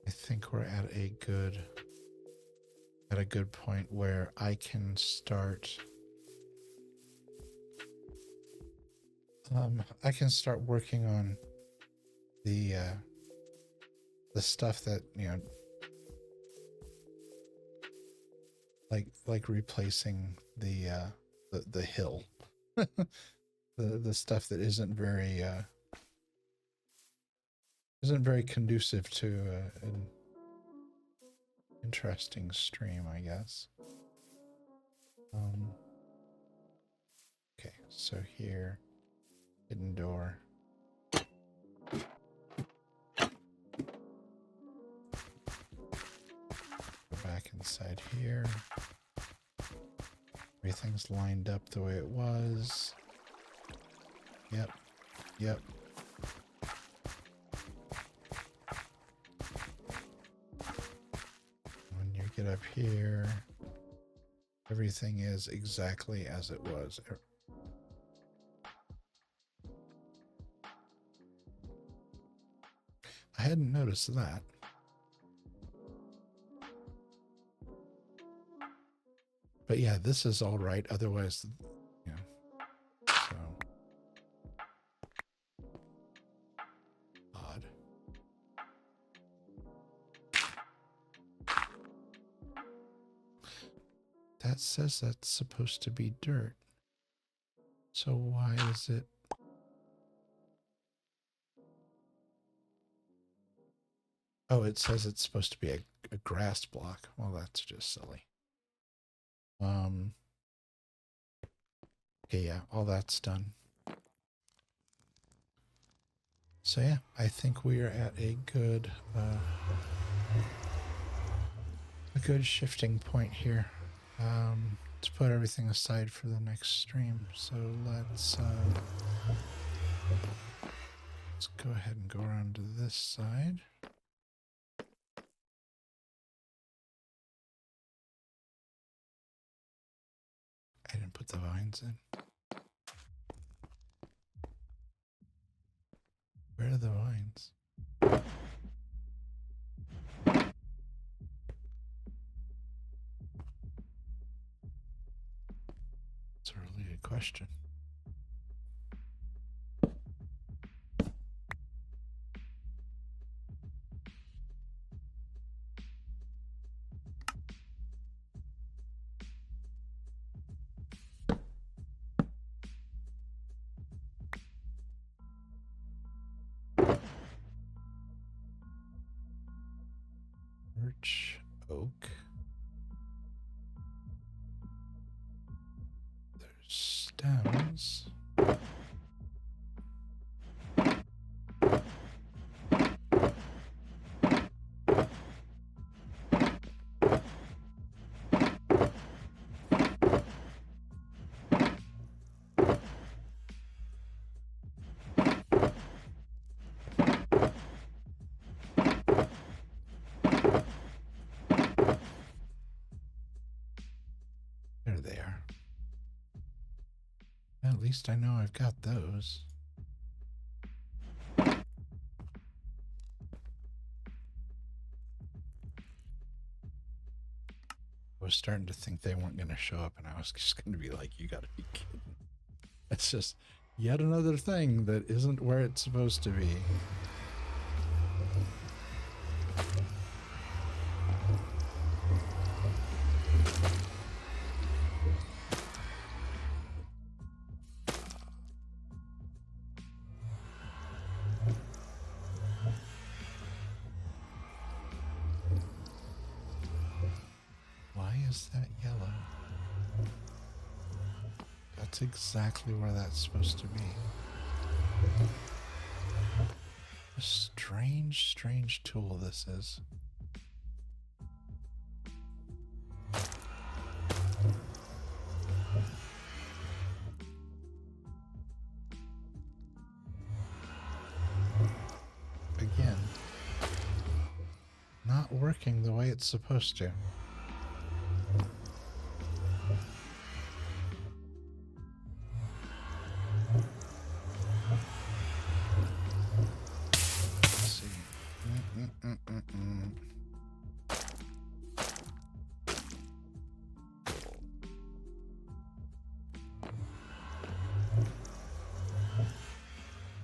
think we're at a good point where I can start working on the stuff that, you know, like replacing the hill. the stuff that isn't very conducive to an interesting stream, I guess. Okay, so here, hidden door. Go back inside here. Everything's lined up the way it was. Yep. When you get up here, everything is exactly as it was. I hadn't noticed that. But yeah, this is all right. Otherwise, you know, so odd. That says that's supposed to be dirt. So why is it? Oh, it says it's supposed to be a grass block. Well, that's just silly. Okay, yeah, all that's done. So yeah, I think we are at a good shifting point here. Let's put everything aside for the next stream. So let's go ahead and go around to this side. I didn't put the vines in. Where are the vines? That's a really good question. Birch, oak. There's stems. at least I know I've got those. I was starting to think they weren't going to show up, and I was just going to be like, you got to be kidding. It's just yet another thing that isn't where it's supposed to be. Why is that yellow? That's exactly where that's supposed to be. A strange, strange tool this is. Again, not working the way it's supposed to.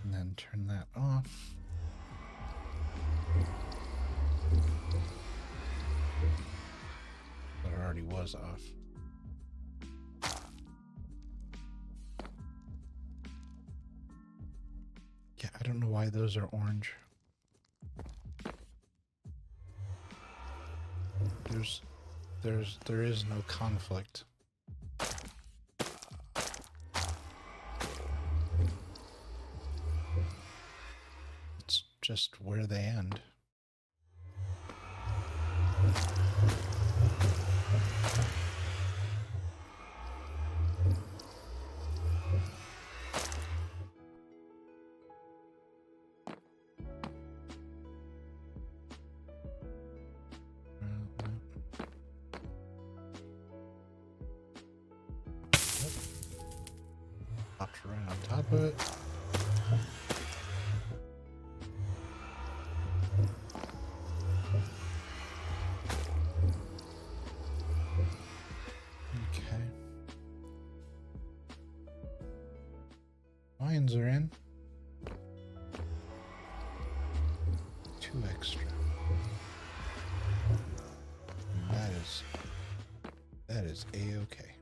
And then turn that off. But it already was off. Yeah, I don't know why those are orange. There is no conflict. It's just where they end. Popped right on top of it. Okay. Lions are in. 2 extra. That is a-okay.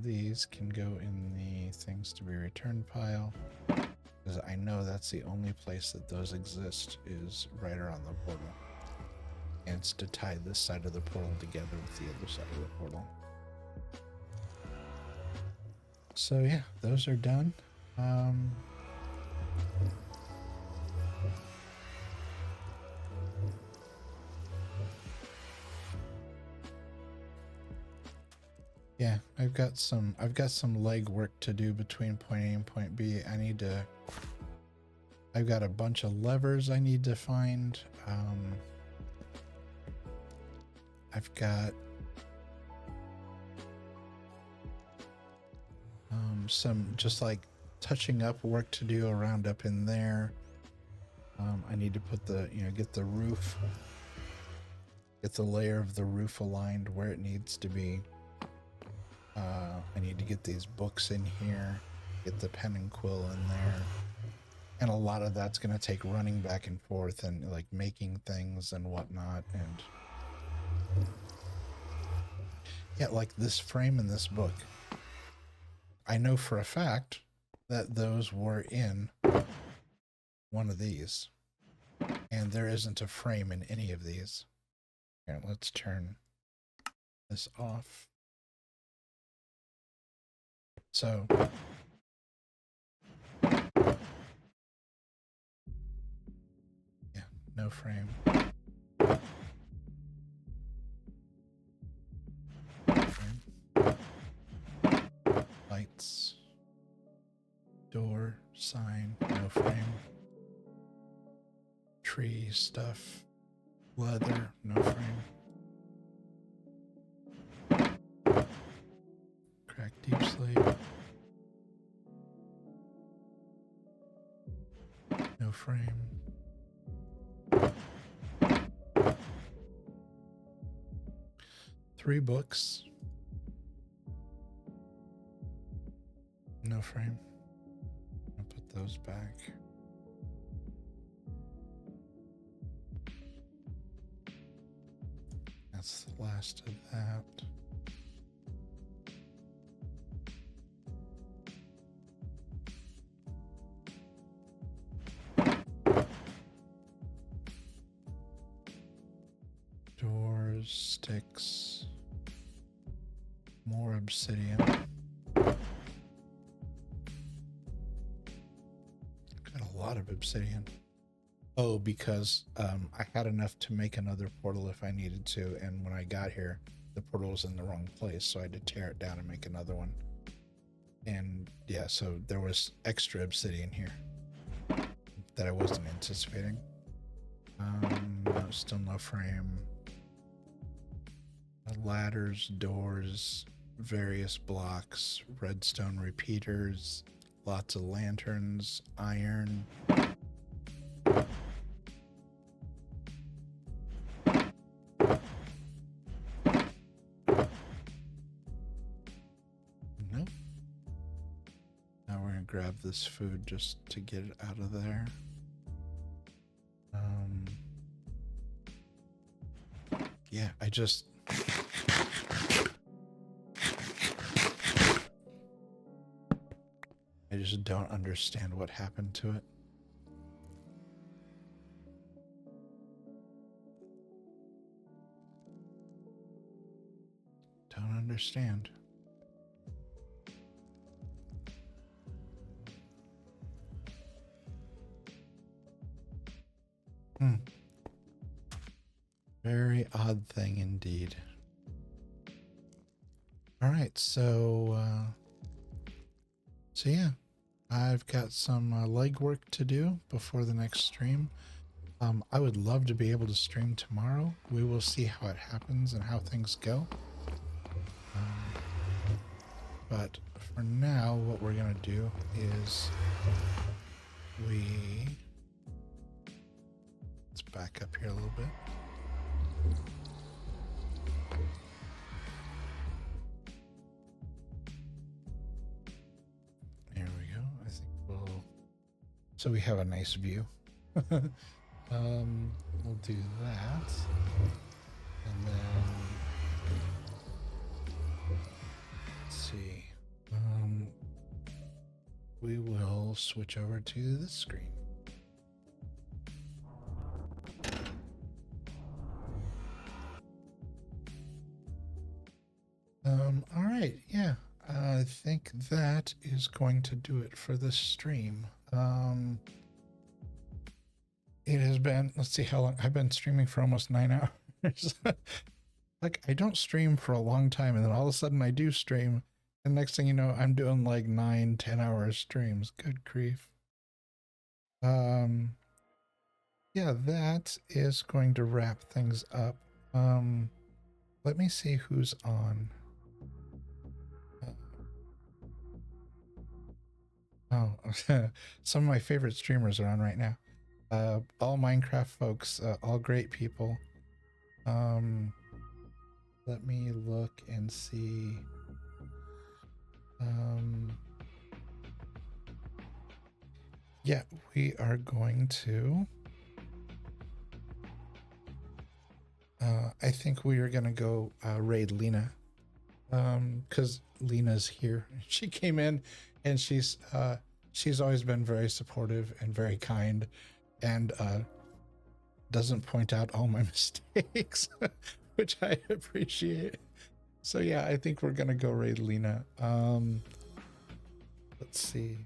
These can go in the things to be returned pile, because I know that's the only place that those exist is right around the portal. And it's to tie this side of the portal together with the other side of the portal. So yeah, those are done. Yeah, I've got some leg work to do between point A and point B. I've got a bunch of levers I need to find. I've got some just like touching up work to do around up in there. I need to put get the roof, get the layer of the roof aligned where it needs to be. I need to get these books in here, get the pen and quill in there. And a lot of that's going to take running back and forth and like making things and whatnot. And yeah, like this frame in this book. I know for a fact that those were in one of these. And there isn't a frame in any of these. Here, let's turn this off. So yeah, no frame. Lights, door, sign, no frame. Tree stuff, leather, no frame. quickly. No frame. Three books. No frame. I'll put those back. That's the last of that. Doors, sticks, more obsidian. Got a lot of obsidian. Oh, because I had enough to make another portal if I needed to, and when I got here, the portal was in the wrong place, so I had to tear it down and make another one. And yeah, so there was extra obsidian here that I wasn't anticipating. No, still no frame. Ladders, doors, various blocks, redstone repeaters, lots of lanterns, iron. Nope. Now we're gonna grab this food just to get it out of there. Yeah, I just don't understand what happened to it. Don't understand. Very odd thing indeed. All right, so yeah, I've got some legwork to do before the next stream. I would love to be able to stream tomorrow. We will see how it happens and how things go. But for now, what we're gonna do is let's back up here a little bit. There we go. I think so we have a nice view. We'll do that. And then let's see. We will switch over to this screen. All right, yeah. I think that is going to do it for this stream. It has been, let's see how long, I've been streaming for almost 9 hours. Like, I don't stream for a long time, and then all of a sudden I do stream, and next thing you know, I'm doing like 9-10 hour streams. Good grief. Yeah, that is going to wrap things up. Let me see who's on. Oh, some of my favorite streamers are on right now. All Minecraft folks, all great people. Let me look and see. Yeah, we are going to. I think we are going to go raid Lena. Because Lena's here. She came in and she's always been very supportive and very kind, and doesn't point out all my mistakes, which I appreciate. So yeah, I think we're gonna go raid Lena. Let's see.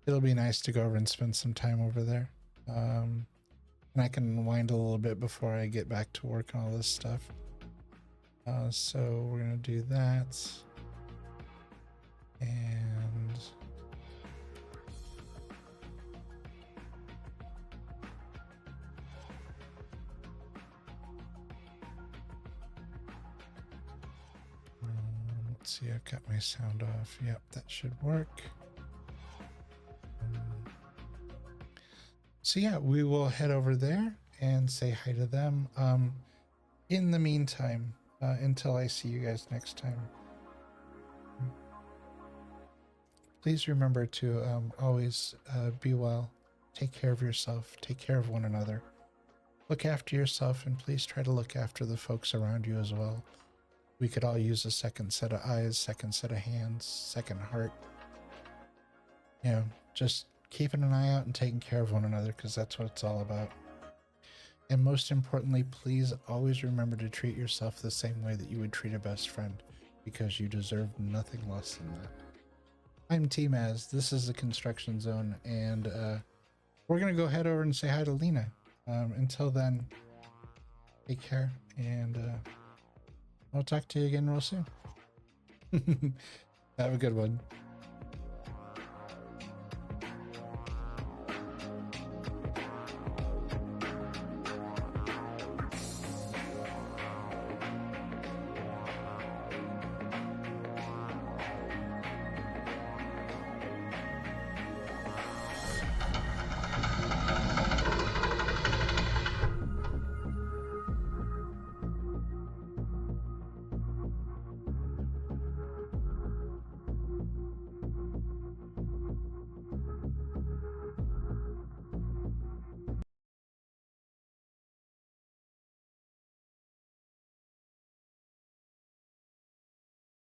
It'll be nice to go over and spend some time over there. And I can unwind a little bit before I get back to work on all this stuff. So we're gonna do that. And Let's see, I've got my sound off. Yep, that should work. So yeah, we will head over there and say hi to them. In the meantime, until I see you guys next time, please remember to always be well, take care of yourself, take care of one another, look after yourself, and please try to look after the folks around you as well. We could all use a second set of eyes, second set of hands, second heart. You know, just keeping an eye out and taking care of one another, because that's what it's all about. And most importantly, please always remember to treat yourself the same way that you would treat a best friend, because you deserve nothing less than that. I'm tmaaz, this is the construction zone, and we're going to go head over and say hi to Lena. Until then, take care, and I'll talk to you again real soon. Have a good one.